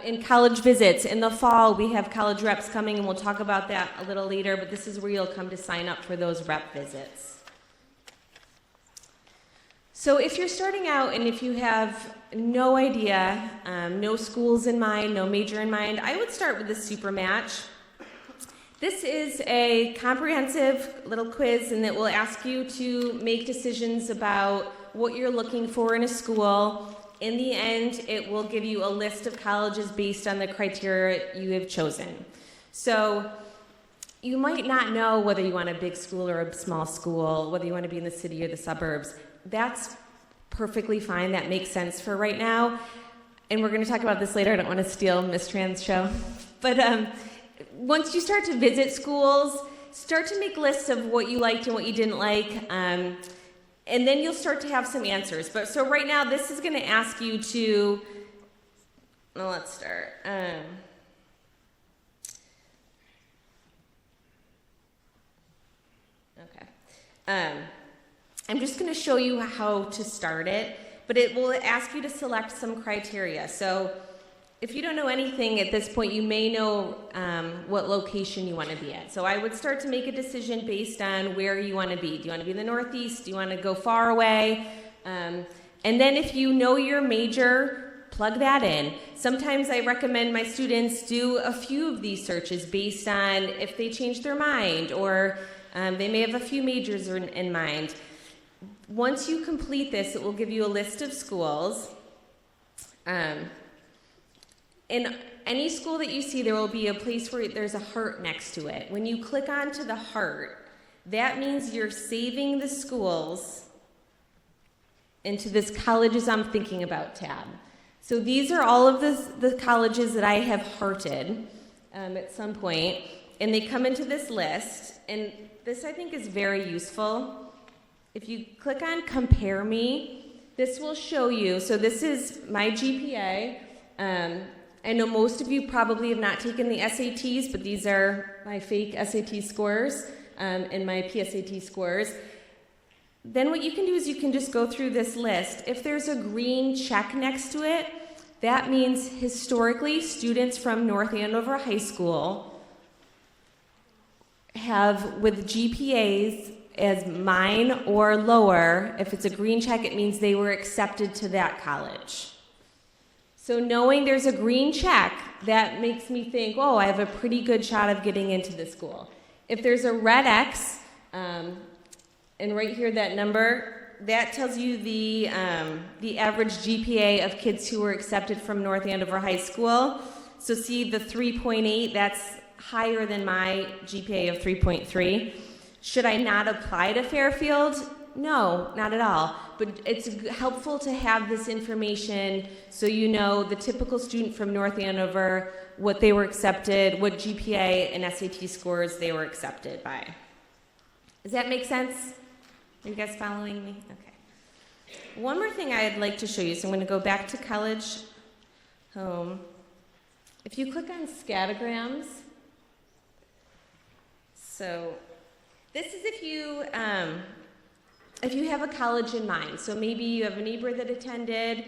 In college visits, in the fall, we have college reps coming, and we'll talk about that a little later, but this is where you'll come to sign up for those rep visits. So if you're starting out and if you have no idea, no schools in mind, no major in mind, I would start with the Super Match. This is a comprehensive little quiz, and it will ask you to make decisions about what you're looking for in a school. In the end, it will give you a list of colleges based on the criteria you have chosen. So you might not know whether you want a big school or a small school, whether you want to be in the city or the suburbs. That's perfectly fine. That makes sense for right now. And we're going to talk about this later. I don't want to steal Miss Tran's show. But once you start to visit schools, start to make lists of what you liked and what you didn't like. And then you'll start to have some answers. But so right now, this is going to ask you to, well, let's start. Okay. I'm just going to show you how to start it, but it will ask you to select some criteria. So if you don't know anything at this point, you may know what location you want to be at. So I would start to make a decision based on where you want to be. Do you want to be in the Northeast? Do you want to go far away? And then if you know your major, plug that in. Sometimes I recommend my students do a few of these searches based on if they change their mind or they may have a few majors in mind. Once you complete this, it will give you a list of schools. In any school that you see, there will be a place where there's a heart next to it. When you click onto the heart, that means you're saving the schools into this colleges I'm thinking about tab. So these are all of the colleges that I have hearted at some point, and they come into this list, and this I think is very useful. If you click on Compare Me, this will show you, so this is my GPA. I know most of you probably have not taken the SATs, but these are my fake SAT scores and my PSAT scores. Then what you can do is you can just go through this list. If there's a green check next to it, that means historically students from North Andover High School have, with GPAs as mine or lower, if it's a green check, it means they were accepted to that college. So knowing there's a green check, that makes me think, oh, I have a pretty good shot of getting into the school. If there's a red X, and right here that number, that tells you the average GPA of kids who were accepted from North Andover High School. So see the 3.8, that's higher than my GPA of 3.3. Should I not apply to Fairfield? No, not at all. But it's helpful to have this information so you know the typical student from North Andover, what they were accepted, what GPA and SAT scores they were accepted by. Does that make sense? Are you guys following me? Okay. One more thing I'd like to show you. So I'm going to go back to College Home. If you click on scatograms, so this is if you have a college in mind. So maybe you have a neighbor that attended,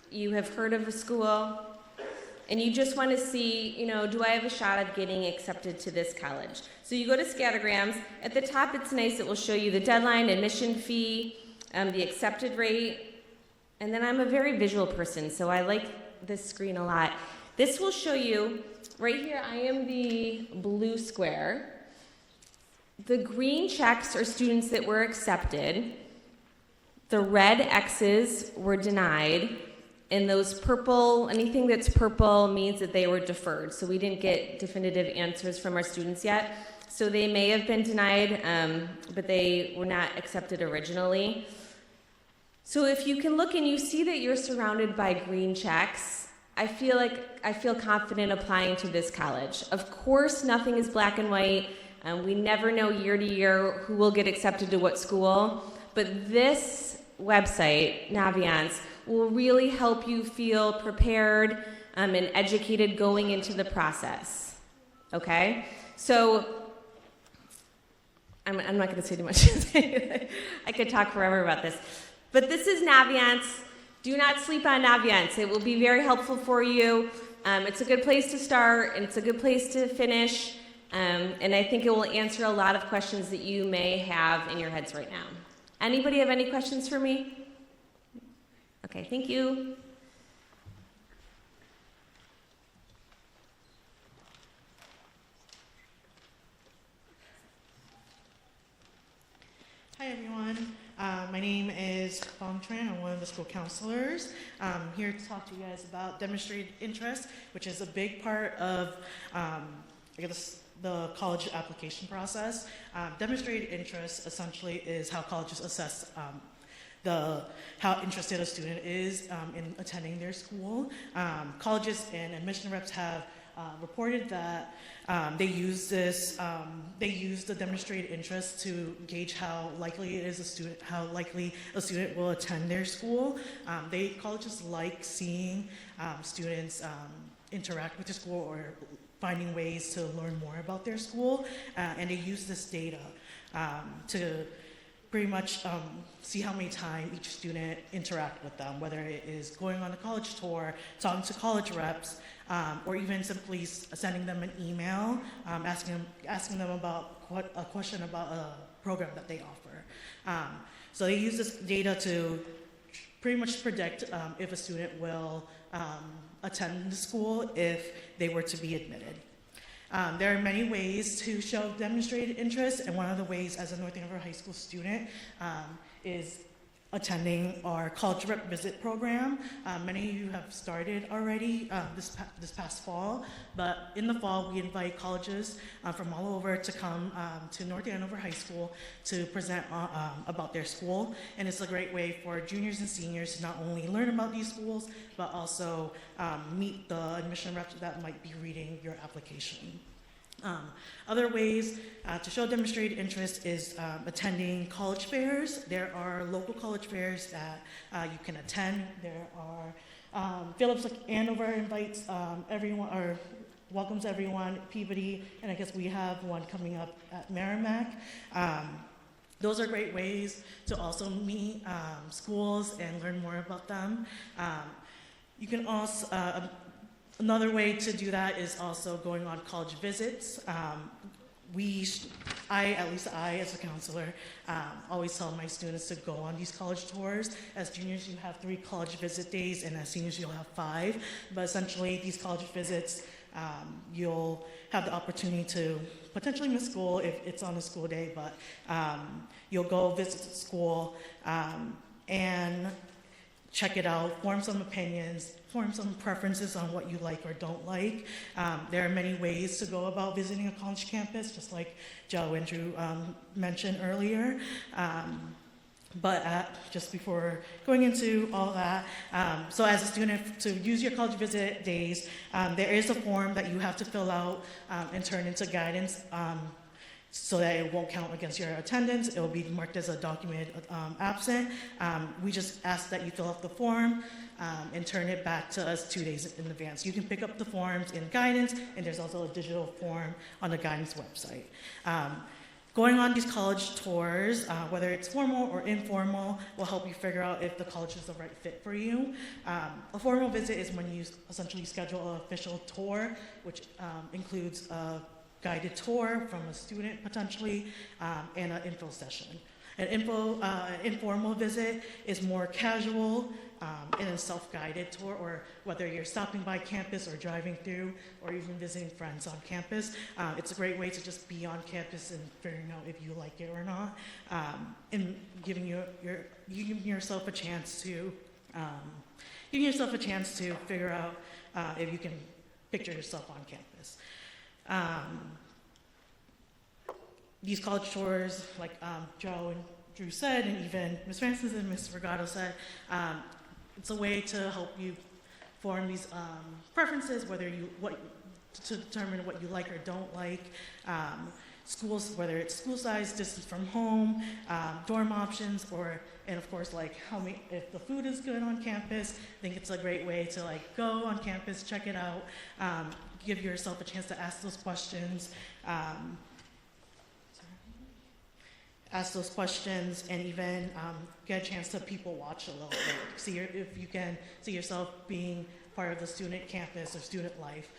you have heard of a school, and you just want to see, do I have a shot of getting accepted to this college? So you go to scatograms. At the top, it's nice. It will show you the deadline, admission fee, the accepted rate, and then I'm a very visual person, so I like this screen a lot. This will show you, right here, I am the blue square. The green checks are students that were accepted. The red X's were denied. And those purple, anything that's purple means that they were deferred. So we didn't get definitive answers from our students yet. So they may have been denied, but they were not accepted originally. So if you can look and you see that you're surrounded by green checks, I feel confident applying to this college. Of course, nothing is black and white. We never know year to year who will get accepted to what school. But this website, Naviance, will really help you feel prepared and educated going into the process. Okay? So I'm not going to say too much. I could talk forever about this. But this is Naviance. Do not sleep on Naviance. It will be very helpful for you. It's a good place to start, and it's a good place to finish. And I think it will answer a lot of questions that you may have in your heads right now. Anybody have any questions for me? Okay, thank you. Hi everyone, my name is Fong Tran. I'm one of the school counselors. I'm here to talk to you guys about demonstrated interest, which is a big part of the college application process. Demonstrated interest essentially is how colleges assess how interested a student is in attending their school. Colleges and admission reps have reported that they use the demonstrated interest to gauge how likely a student will attend their school. Colleges like seeing students interact with the school or finding ways to learn more about their school, and they use this data to pretty much see how many times each student interact with them, whether it is going on a college tour, talking to college reps, or even simply sending them an email, asking them about a question about a program that they offer. So they use this data to pretty much predict if a student will attend the school if they were to be admitted. There are many ways to show demonstrated interest, and one of the ways as a North Andover High School student is attending our college rep visit program. Many of you have started already this past fall, but in the fall we invite colleges from all over to come to North Andover High School to present about their school, and it's a great way for juniors and seniors to not only learn about these schools, but also meet the admission reps that might be reading your application. Other ways to show demonstrated interest is attending college fairs. There are local college fairs that you can attend. There are Phillips Andover invites everyone or welcomes everyone. Peabody, and I guess we have one coming up at Merrimack. Those are great ways to also meet schools and learn more about them. You can also another way to do that is also going on college visits. I, as a counselor, always tell my students to go on these college tours. As juniors, you have 3 college visit days, and as seniors, you'll have 5. But essentially, these college visits, you'll have the opportunity to potentially miss school if it's on a school day, but you'll go visit the school and check it out, form some opinions, form some preferences on what you like or don't like. There are many ways to go about visiting a college campus, just like Joe and Drew mentioned earlier. But just before going into all that, so as a student, to use your college visit days, there is a form that you have to fill out and turn into guidance so that it won't count against your attendance. It will be marked as a documented absent. We just ask that you fill out the form and turn it back to us 2 days in advance. You can pick up the forms in guidance, and there's also a digital form on the guidance website. Going on these college tours, whether it's formal or informal, will help you figure out if the college is the right fit for you. A formal visit is when you essentially schedule an official tour, which includes a guided tour from a student potentially, and an info session. An informal visit is more casual and a self-guided tour, or whether you're stopping by campus or driving through or even visiting friends on campus. It's a great way to just be on campus and figuring out if you like it or not, and giving yourself a chance to Giving yourself a chance to figure out if you can picture yourself on campus. These college tours, like Joe and Drew said, and even Ms. Francis and Ms. Regato said, it's a way to help you form these preferences, to determine what you like or don't like. Schools, whether it's school size, distance from home, dorm options, and of course, if the food is good on campus. I think it's a great way to go on campus, check it out, give yourself a chance to ask those questions. Ask those questions and even get a chance to people watch a little bit. If you can see yourself being part of the student campus or student life.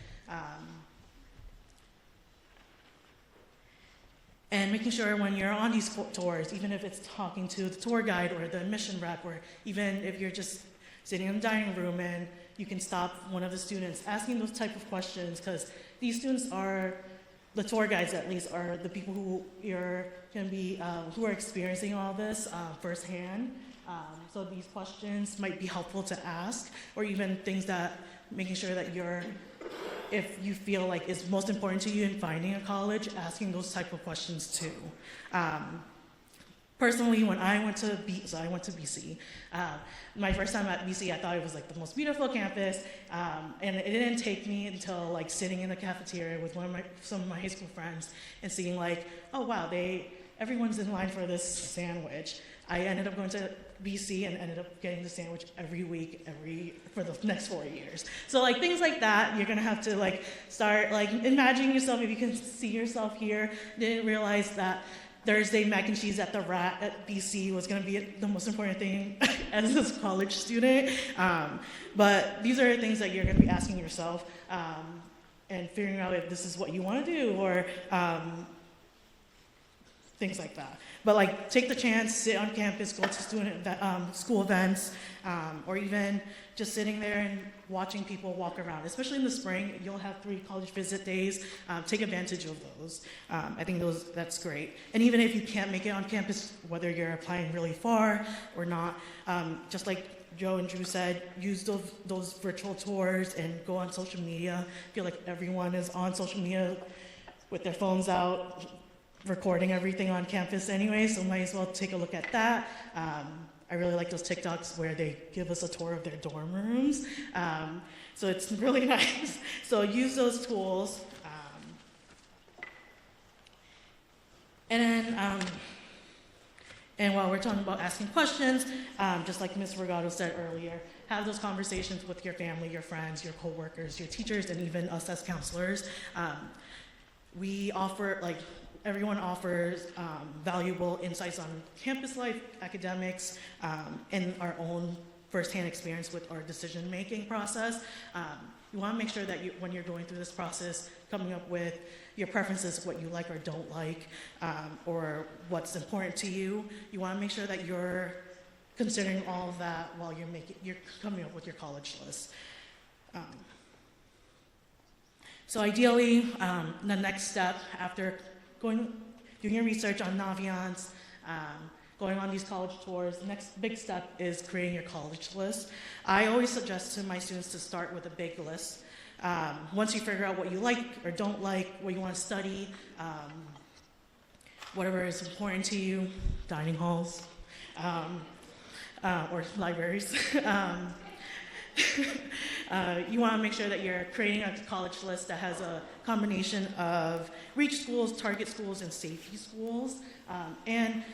And making sure when you're on these tours, even if it's talking to the tour guide or the admission rep, or even if you're just sitting in the dining room and you can stop one of the students asking those type of questions, because these students are, the tour guides at least, are the people who you're going to be, who are experiencing all this firsthand. So these questions might be helpful to ask, or even things that, making sure that if you feel like it's most important to you in finding a college, asking those type of questions too. Personally, when I went to BC, my first time at BC, I thought it was the most beautiful campus, and it didn't take me until sitting in the cafeteria with some of my high school friends and seeing oh wow, everyone's in line for this sandwich. I ended up going to BC and ended up getting the sandwich every week, for the next 4 years. So things like that, you're gonna have to start imagining yourself, if you can see yourself here. Didn't realize that Thursday mac and cheese at the Rat at BC was gonna be the most important thing as a college student. But these are things that you're gonna be asking yourself and figuring out if this is what you wanna do, or things like that. But take the chance, sit on campus, go to school events, or even just sitting there and watching people walk around. Especially in the spring, you'll have 3 college visit days. Take advantage of those. I think that's great. And even if you can't make it on campus, whether you're applying really far or not, just like Joe and Drew said, use those virtual tours and go on social media. I feel like everyone is on social media with their phones out, recording everything on campus anyway, so might as well take a look at that. I really like those TikToks where they give us a tour of their dorm rooms. So it's really nice. So use those tools. And while we're talking about asking questions, just like Ms. Regato said earlier, have those conversations with your family, your friends, your coworkers, your teachers, and even us as counselors. We offer, everyone offers valuable insights on campus life, academics, and our own firsthand experience with our decision-making process. You want to make sure that when you're going through this process, coming up with your preferences, what you like or don't like, or what's important to you, you want to make sure that you're considering all of that while you're coming up with your college list. So ideally, the next step after doing your research on Naviance, going on these college tours, the next big step is creating your college list. I always suggest to my students to start with a big list. Once you figure out what you like or don't like, what you want to study, whatever is important to you, dining halls, or libraries. You want to make sure that you're creating a college list that has a combination of reach schools, target schools, and safety schools. And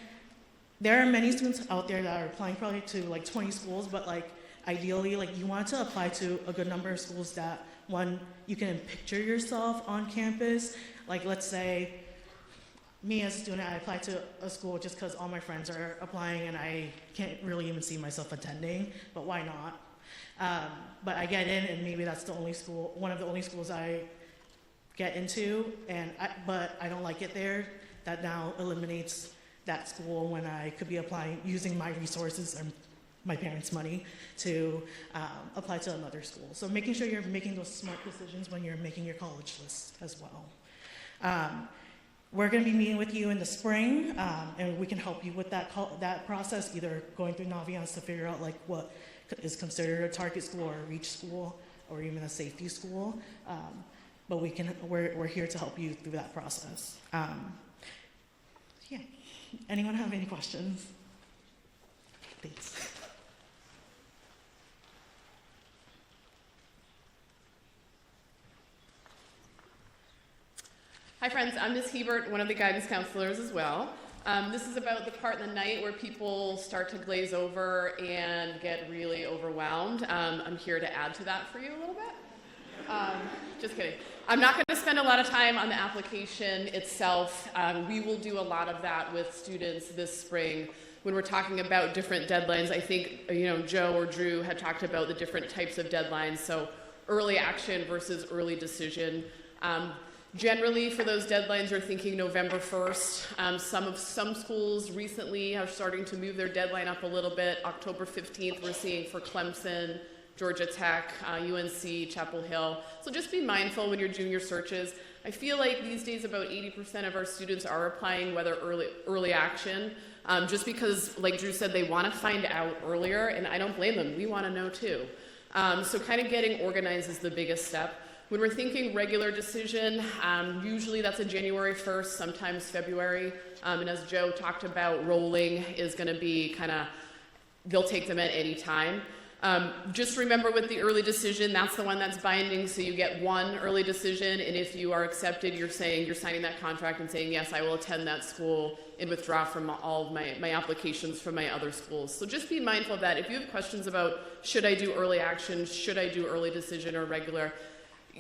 there are many students out there that are applying probably to 20 schools, but ideally you want to apply to a good number of schools that, one, you can picture yourself on campus. Let's say me as a student, I applied to a school just because all my friends are applying and I can't really even see myself attending, but why not? But I get in, and maybe that's one of the only schools I get into, but I don't like it there. That now eliminates that school when I could be applying, using my resources and my parents' money to apply to another school. So making sure you're making those smart decisions when you're making your college list as well. we're going to be meeting with you in the spring, and we can help you with that process, either going through Naviance to figure out like what is considered a target school or a reach school or even a safety school. But we're here to help you through that process. Yeah. Anyone have any questions? Please. Hi friends, I'm Ms. Hebert, one of the guidance counselors as well. This is about the part in the night where people start to glaze over and get really overwhelmed. I'm here to add to that for you a little bit. Just kidding. I'm not going to spend a lot of time on the application itself. We will do a lot of that with students this spring when we're talking about different deadlines. I think Joe or Drew had talked about the different types of deadlines, so early action versus early decision. Generally, for those deadlines, you're thinking November 1st. Some schools recently are starting to move their deadline up a little bit. October 15th, we're seeing for Clemson, Georgia Tech, UNC, Chapel Hill. So just be mindful when you're doing your searches. I feel like these days about 80% of our students are applying whether early action, just because, like Drew said, they want to find out earlier, and I don't blame them. We want to know too. So kind of getting organized is the biggest step. When we're thinking regular decision, usually that's a January 1st, sometimes February. And as Joe talked about, rolling is going to be they'll take them at any time. Just remember with the early decision, that's the one that's binding, so you get one early decision, and if you are accepted, you're signing that contract and saying, yes, I will attend that school and withdraw from all of my applications from my other schools. So just be mindful of that. If you have questions about should I do early action, should I do early decision or regular,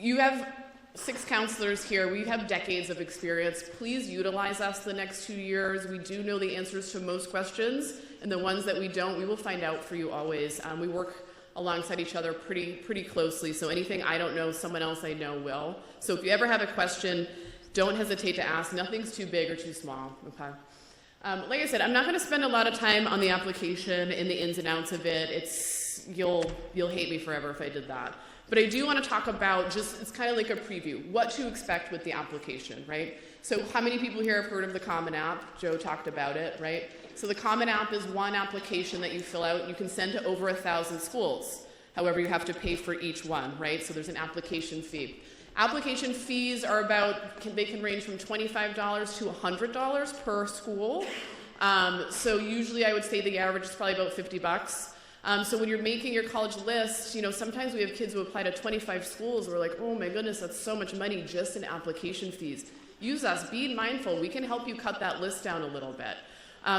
you have 6 counselors here. We have decades of experience. Please utilize us the next 2 years. We do know the answers to most questions, and the ones that we don't, we will find out for you always. We work alongside each other pretty closely, so anything I don't know, someone else I know will. So if you ever have a question, don't hesitate to ask. Nothing's too big or too small, okay? Like I said, I'm not going to spend a lot of time on the application and the ins and outs of it. You'll hate me forever if I did that. But I do want to talk about it's kind of like a preview, what to expect with the application, right? So how many people here have heard of the Common App? Joe talked about it, right? So the Common App is one application that you fill out. You can send to over 1,000 schools. However, you have to pay for each one, right? So there's an application fee. Application fees are they can range from $25 to $100 per school. So usually I would say the average is probably about $50. So when you're making your college list, sometimes we have kids who apply to 25 schools. We're like, oh my goodness, that's so much money just in application fees. Use us. Be mindful. We can help you cut that list down a little bit.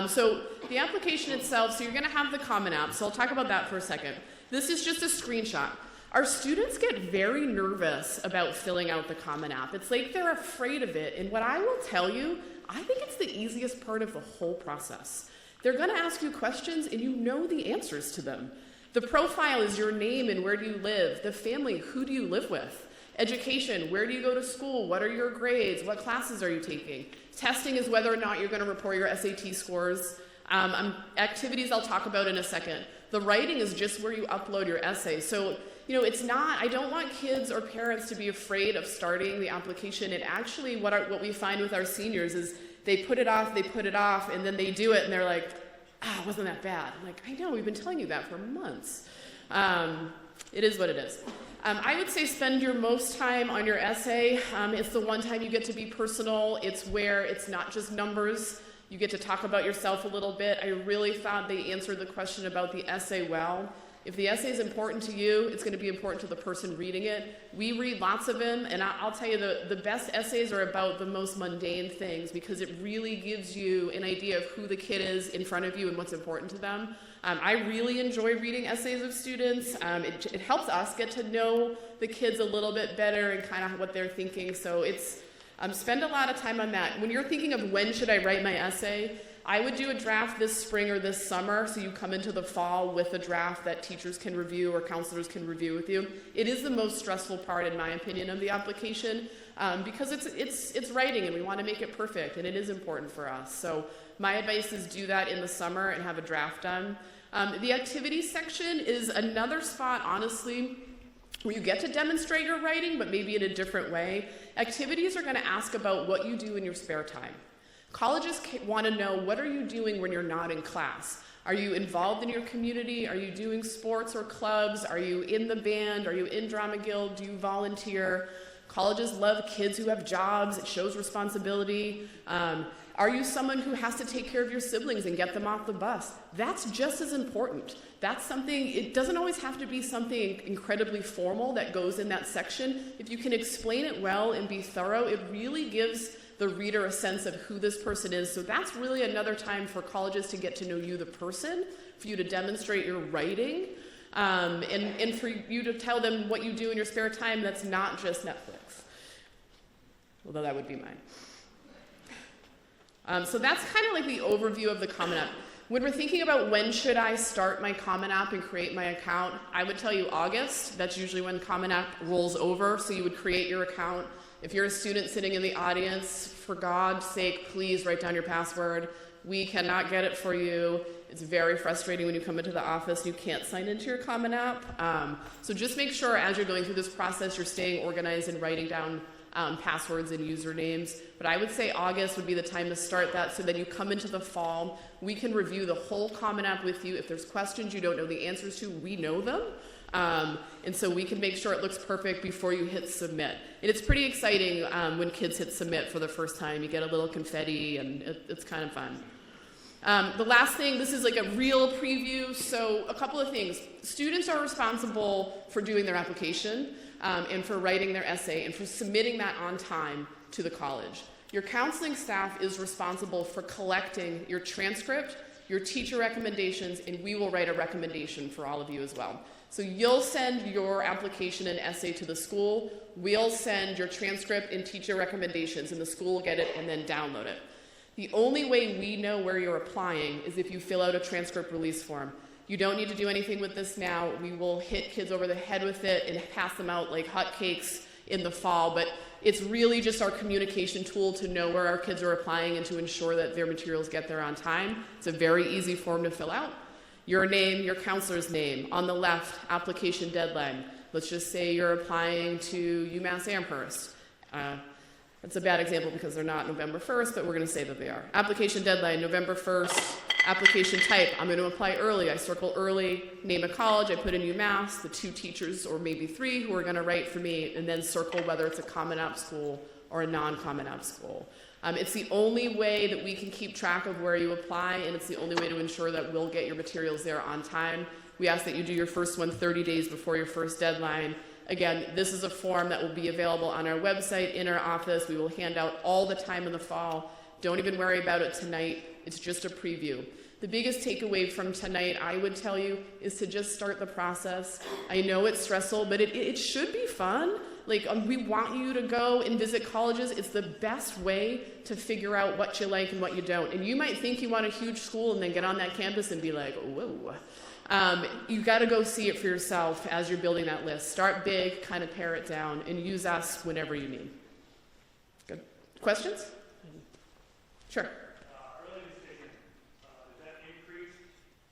So the application itself, so you're going to have the Common App. So I'll talk about that for a second. This is just a screenshot. Our students get very nervous about filling out the Common App. It's like they're afraid of it. And what I will tell you, I think it's the easiest part of the whole process. They're going to ask you questions, and you know the answers to them. The profile is your name and where do you live. The family, who do you live with? Education, where do you go to school? What are your grades? What classes are you taking? Testing is whether or not you're going to report your SAT scores. Activities I'll talk about in a second. The writing is just where you upload your essay. So, I don't want kids or parents to be afraid of starting the application. And actually what we find with our seniors is they put it off, and then they do it, and they're like, it wasn't that bad. I'm like, I know, we've been telling you that for months. It is what it is. I would say spend your most time on your essay. It's the one time you get to be personal. It's where it's not just numbers. You get to talk about yourself a little bit. I really thought they answered the question about the essay well. If the essay is important to you, it's going to be important to the person reading it. We read lots of them, and I'll tell you the best essays are about the most mundane things because it really gives you an idea of who the kid is in front of you and what's important to them. I really enjoy reading essays of students. It helps us get to know the kids a little bit better and kind of what they're thinking. So spend a lot of time on that. When you're thinking of when should I write my essay, I would do a draft this spring or this summer, so you come into the fall with a draft that teachers can review or counselors can review with you. It is the most stressful part, in my opinion, of the application because it's writing and we want to make it perfect, and it is important for us. So my advice is do that in the summer and have a draft done. The activities section is another spot, honestly, where you get to demonstrate your writing, but maybe in a different way. Activities are going to ask about what you do in your spare time. Colleges want to know, what are you doing when you're not in class? Are you involved in your community? Are you doing sports or clubs? Are you in the band? Are you in Drama Guild? Do you volunteer? Colleges love kids who have jobs. It shows responsibility. Are you someone who has to take care of your siblings and get them off the bus? That's just as important. That's something, it doesn't always have to be something incredibly formal that goes in that section. If you can explain it well and be thorough, it really gives the reader a sense of who this person is. So that's really another time for colleges to get to know you, the person, for you to demonstrate your writing, and for you to tell them what you do in your spare time that's not just Netflix. Although that would be mine. So that's kind of like the overview of the Common App. When we're thinking about when should I start my Common App and create my account, I would tell you August. That's usually when Common App rolls over, so you would create your account. If you're a student sitting in the audience, for God's sake, please write down your password. We cannot get it for you. It's very frustrating when you come into the office and you can't sign into your Common App. So just make sure as you're going through this process, you're staying organized and writing down passwords and usernames. But I would say August would be the time to start that, so then you come into the fall. We can review the whole Common App with you. If there's questions you don't know the answers to, we know them. And so we can make sure it looks perfect before you hit submit. And it's pretty exciting when kids hit submit for the first time. You get a little confetti, and it's kind of fun. The last thing, this is like a real preview. So a couple of things. Students are responsible for doing their application and for writing their essay and for submitting that on time to the college. Your counseling staff is responsible for collecting your transcript, your teacher recommendations, and we will write a recommendation for all of you as well. So you'll send your application and essay to the school. We'll send your transcript and teacher recommendations, and the school will get it and then download it. The only way we know where you're applying is if you fill out a transcript release form. You don't need to do anything with this now. We will hit kids over the head with it and pass them out like hotcakes in the fall, but it's really just our communication tool to know where our kids are applying and to ensure that their materials get there on time. It's a very easy form to fill out. Your name, your counselor's name. On the left, application deadline. Let's just say you're applying to UMass Amherst. That's a bad example because they're not November 1st, but we're going to say that they are. Application deadline, November 1st. Application type, I'm going to apply early. I circle early, name a college, I put in UMass, the 2 teachers or maybe 3 who are going to write for me, and then circle whether it's a Common App school or a non-Common App school. It's the only way that we can keep track of where you apply, and it's the only way to ensure that we'll get your materials there on time. We ask that you do your first one 30 days before your first deadline. Again, this is a form that will be available on our website, in our office. We will hand out all the time in the fall. Don't even worry about it tonight. It's just a preview. The biggest takeaway from tonight, I would tell you, is to just start the process. I know it's stressful, but it should be fun. We want you to go and visit colleges. It's the best way to figure out what you like and what you don't. And you might think you want a huge school and then get on that campus and be like, whoa. You got to go see it for yourself as you're building that list. Start big, kind of pare it down, and use us whenever you need. Good. Questions? Sure. Early decision, does that increase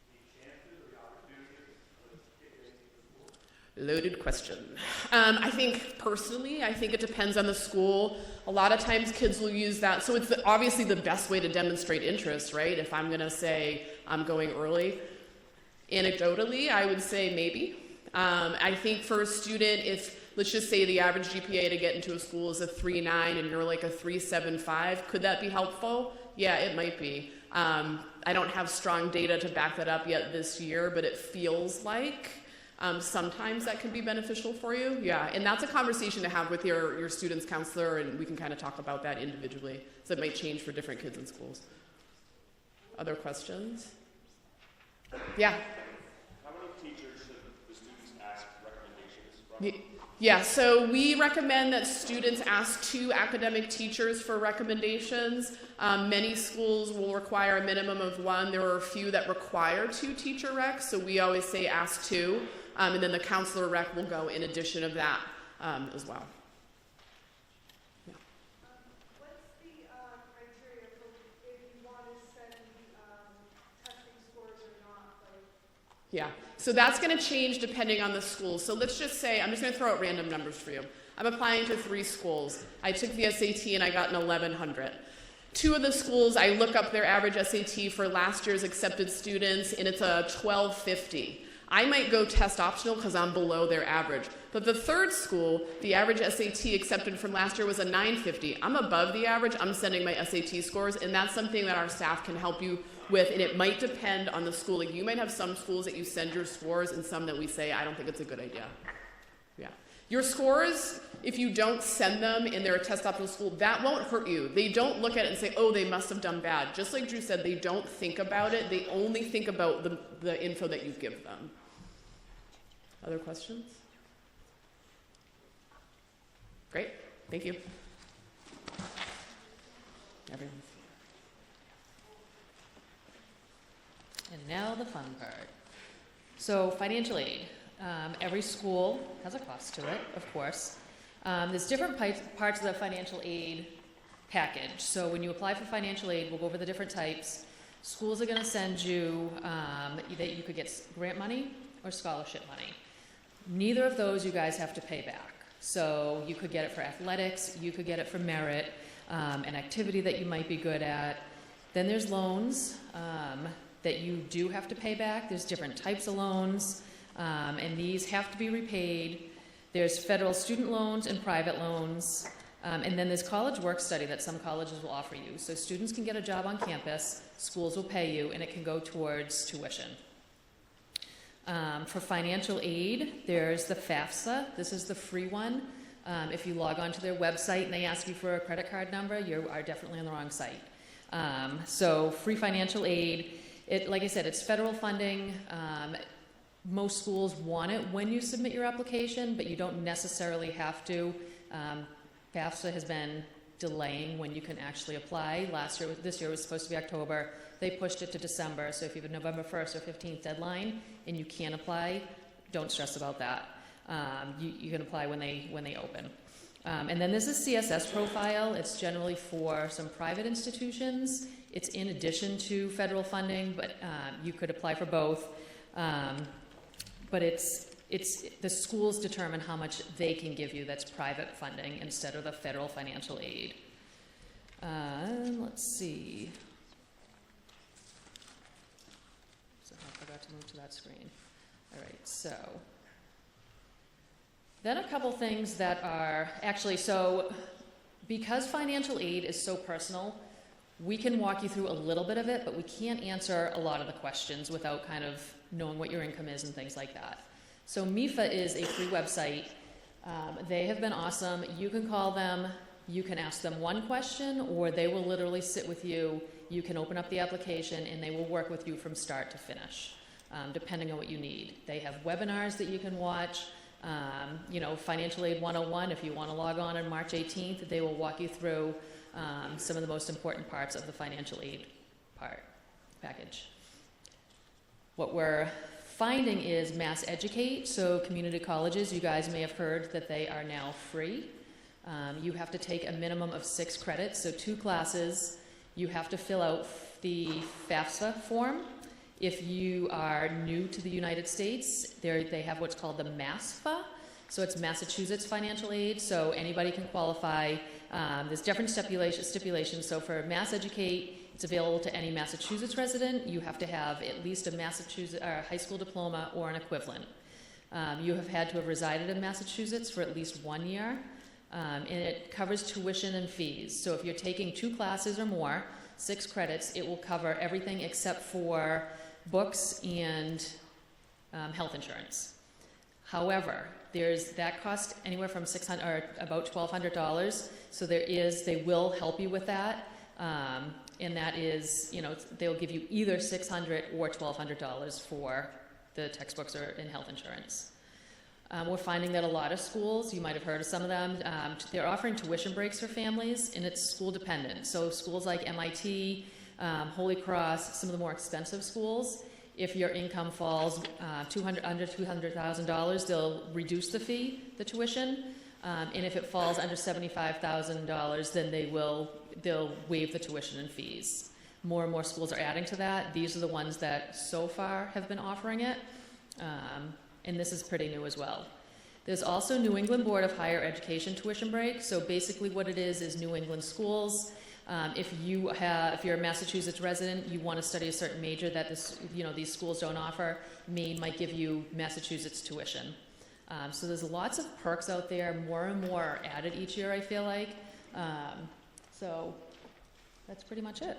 the chances or the opportunities of getting into the school? Loaded question. I think personally, it depends on the school. A lot of times kids will use that. So it's obviously the best way to demonstrate interest, right? If I'm going to say I'm going early. Anecdotally, I would say maybe. I think for a student, if, let's just say the average GPA to get into a school is a 3.9 and you're like a 3.75, could that be helpful? Yeah, it might be. I don't have strong data to back that up yet this year, but it feels like sometimes that can be beneficial for you. Yeah, and that's a conversation to have with your student's counselor, and we can kind of talk about that individually. So it might change for different kids in schools. Other questions? Yeah. How many teachers should the students ask recommendations from? Yeah, so we recommend that students ask 2 academic teachers for recommendations. Many schools will require a minimum of 1. There are a few that require 2 teacher recs, so we always say ask 2. And then the counselor rec will go in addition of that as well. Yeah. What's the criteria for if you want to send testing scores or not? Yeah, so that's going to change depending on the school. So let's just say, I'm just going to throw out random numbers for you. I'm applying to 3 schools. I took the SAT and I got an 1100. 2 of the schools, I look up their average SAT for last year's accepted students, and it's a 1250. I might go test optional because I'm below their average. But the 3rd school, the average SAT accepted from last year was a 950. I'm above the average. I'm sending my SAT scores, and that's something that our staff can help you with, and it might depend on the school. Like, you might have some schools that you send your scores and some that we say, I don't think it's a good idea. Yeah. Your scores, if you don't send them and they're a test optional school, that won't hurt you. They don't look at it and say, oh, they must have done bad. Just like Drew said, they don't think about it. They only think about the info that you give them. Other questions? Great. Thank you. Everyone. And now the fun part. So financial aid. Every school has a cost to it, of course. There's different parts of the financial aid package. So when you apply for financial aid, we'll go over the different types. Schools are going to send you that you could get grant money or scholarship money. Neither of those you guys have to pay back. So you could get it for athletics, you could get it for merit, an activity that you might be good at. Then there's loans that you do have to pay back. There's different types of loans, and these have to be repaid. There's federal student loans and private loans, and then there's college work study that some colleges will offer you. So students can get a job on campus, schools will pay you, and it can go towards tuition. For financial aid, there's the FAFSA. This is the free one. If you log onto their website and they ask you for a credit card number, you are definitely on the wrong site. So free financial aid, like I said, it's federal funding. Most schools want it when you submit your application, but you don't necessarily have to. FAFSA has been delaying when you can actually apply. This year was supposed to be October. They pushed it to December, so if you have a November 1st or 15th deadline and you can't apply, don't stress about that. You can apply when they open. And then there's a CSS profile. It's generally for some private institutions. It's in addition to federal funding, but you could apply for both. But it's the schools determine how much they can give you that's private funding instead of the federal financial aid. Let's see. So I forgot to move to that screen. All right, so then a couple things that are actually, so because financial aid is so personal, we can walk you through a little bit of it, but we can't answer a lot of the questions without kind of knowing what your income is and things like that. So MIFA is a free website. They have been awesome. You can call them, you can ask them one question, or they will literally sit with you. You can open up the application and they will work with you from start to finish, depending on what you need. They have webinars that you can watch. Financial Aid 101, if you want to log on March 18th, they will walk you through some of the most important parts of the financial aid package. What we're finding is Mass Educate, so community colleges, you guys may have heard that they are now free. You have to take a minimum of 6 credits, so 2 classes. You have to fill out the FAFSA form. If you are new to the United States, they have what's called the MASFA, so it's Massachusetts Financial Aid, so anybody can qualify. There's different stipulations, so for Mass Educate, it's available to any Massachusetts resident. You have to have at least a Massachusetts high school diploma or an equivalent. You have had to have resided in Massachusetts for at least 1 year, and it covers tuition and fees. So if you're taking 2 classes or more, 6 credits, it will cover everything except for books and health insurance. However, that costs anywhere from $600 or about $1,200. So they will help you with that, and that is, they'll give you either $600 or $1,200 for the textbooks or in health insurance. We're finding that a lot of schools, you might have heard of some of them, they're offering tuition breaks for families, and it's school dependent. So schools like MIT, Holy Cross, some of the more expensive schools, if your income falls under $200,000, they'll reduce the fee, the tuition, and if it falls under $75,000, then they'll waive the tuition and fees. More and more schools are adding to that. These are the ones that so far have been offering it. And this is pretty new as well. There's also New England Board of Higher Education tuition break. So basically what it is New England schools. If you're a Massachusetts resident, you want to study a certain major that these schools don't offer, Maine might give you Massachusetts tuition. So there's lots of perks out there. More and more are added each year, I feel like. So that's pretty much it.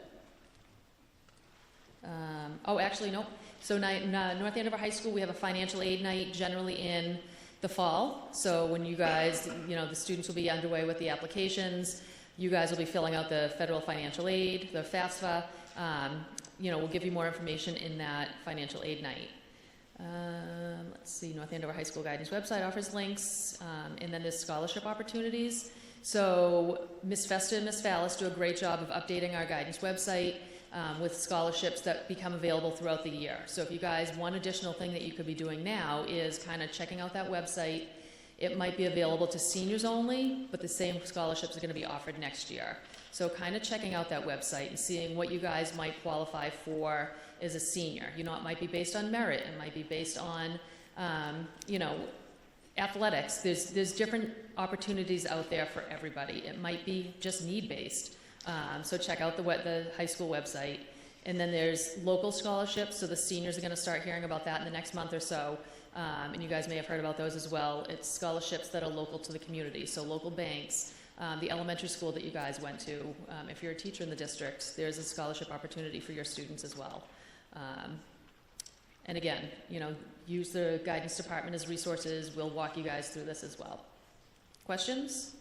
Oh, actually, nope. So North Andover High School, we have a financial aid night generally in the fall. So when you guys, the students will be underway with the applications, you guys will be filling out the federal financial aid, the FAFSA. We'll give you more information in that financial aid night. Let's see, North Andover High School Guidance website offers links, and then there's scholarship opportunities. So Ms. Festa and Ms. Fallis do a great job of updating our guidance website with scholarships that become available throughout the year. So if you guys, one additional thing that you could be doing now is kind of checking out that website. It might be available to seniors only, but the same scholarships are going to be offered next year. So kind of checking out that website and seeing what you guys might qualify for as a senior. It might be based on merit. It might be based on, athletics. There's different opportunities out there for everybody. It might be just need-based. So check out the high school website. And then there's local scholarships. So the seniors are going to start hearing about that in the next month or so. And you guys may have heard about those as well. It's scholarships that are local to the community. So local banks, the elementary school that you guys went to. If you're a teacher in the district, there's a scholarship opportunity for your students as well. And again, use the guidance department as resources. We'll walk you guys through this as well. Questions?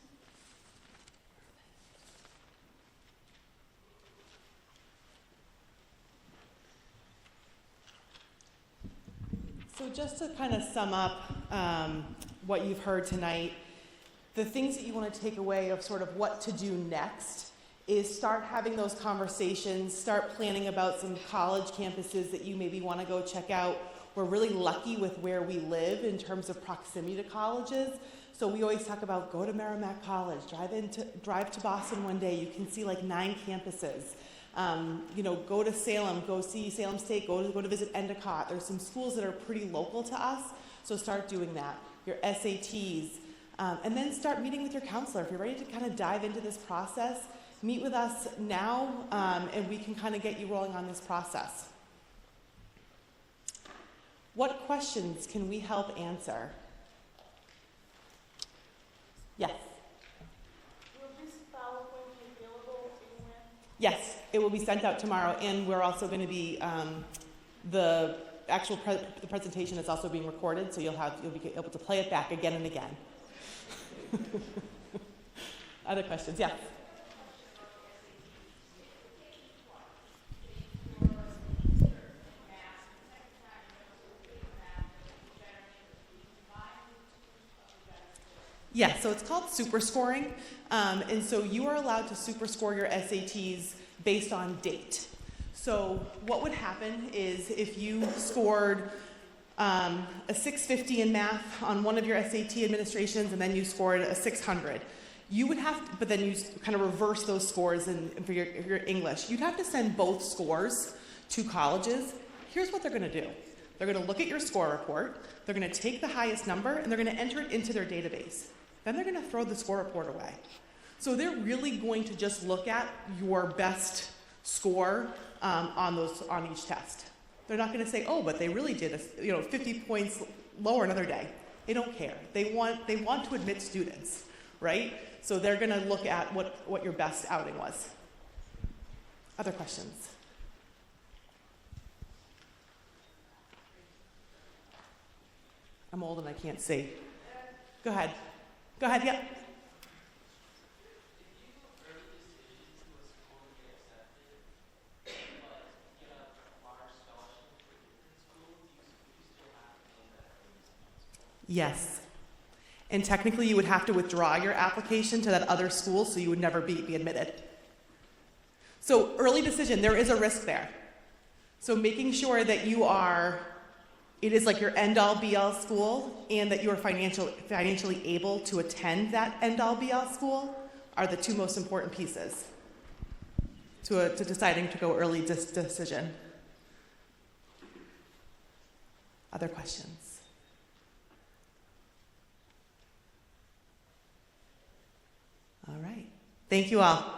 So just to kind of sum up what you've heard tonight, the things that you want to take away of sort of what to do next is start having those conversations, start planning about some college campuses that you maybe want to go check out. We're really lucky with where we live in terms of proximity to colleges. So we always talk about go to Merrimack College, drive to Boston one day. You can see like 9 campuses. Go to Salem, go see Salem State, go to visit Endicott. There's some schools that are pretty local to us, so start doing that. Your SATs, and then start meeting with your counselor. If you're ready to kind of dive into this process, meet with us now, and we can kind of get you rolling on this process. What questions can we help answer? Yes? Will this PowerPoint be available anywhere? Yes, it will be sent out tomorrow, and we're also going to be, the actual the presentation is also being recorded, so you'll be able to play it back again and again. Other questions? Yeah. Yeah, so it's called super scoring, and so you are allowed to super score your SATs based on date. So what would happen is if you scored a 650 in math on one of your SAT administrations and then you scored a 600, you would have to, but then you kind of reverse those scores for your English. You'd have to send both scores to colleges. Here's what they're going to do. They're going to look at your score report, they're going to take the highest number, and they're going to enter it into their database. Then they're going to throw the score report away. So they're really going to just look at your best score on each test. They're not going to say, oh, but they really did 50 points lower another day. They don't care. They want to admit students, right? So they're going to look at what your best outing was. Other questions? I'm old and I can't see. Go ahead. Go ahead, yeah. Yes. And technically you would have to withdraw your application to that other school, so you would never be admitted. So early decision, there is a risk there. So making sure that it is like your end-all be-all school, and that you are financially able to attend that end-all be-all school are the 2 most important pieces to deciding to go early decision. Other questions? All right. Thank you all.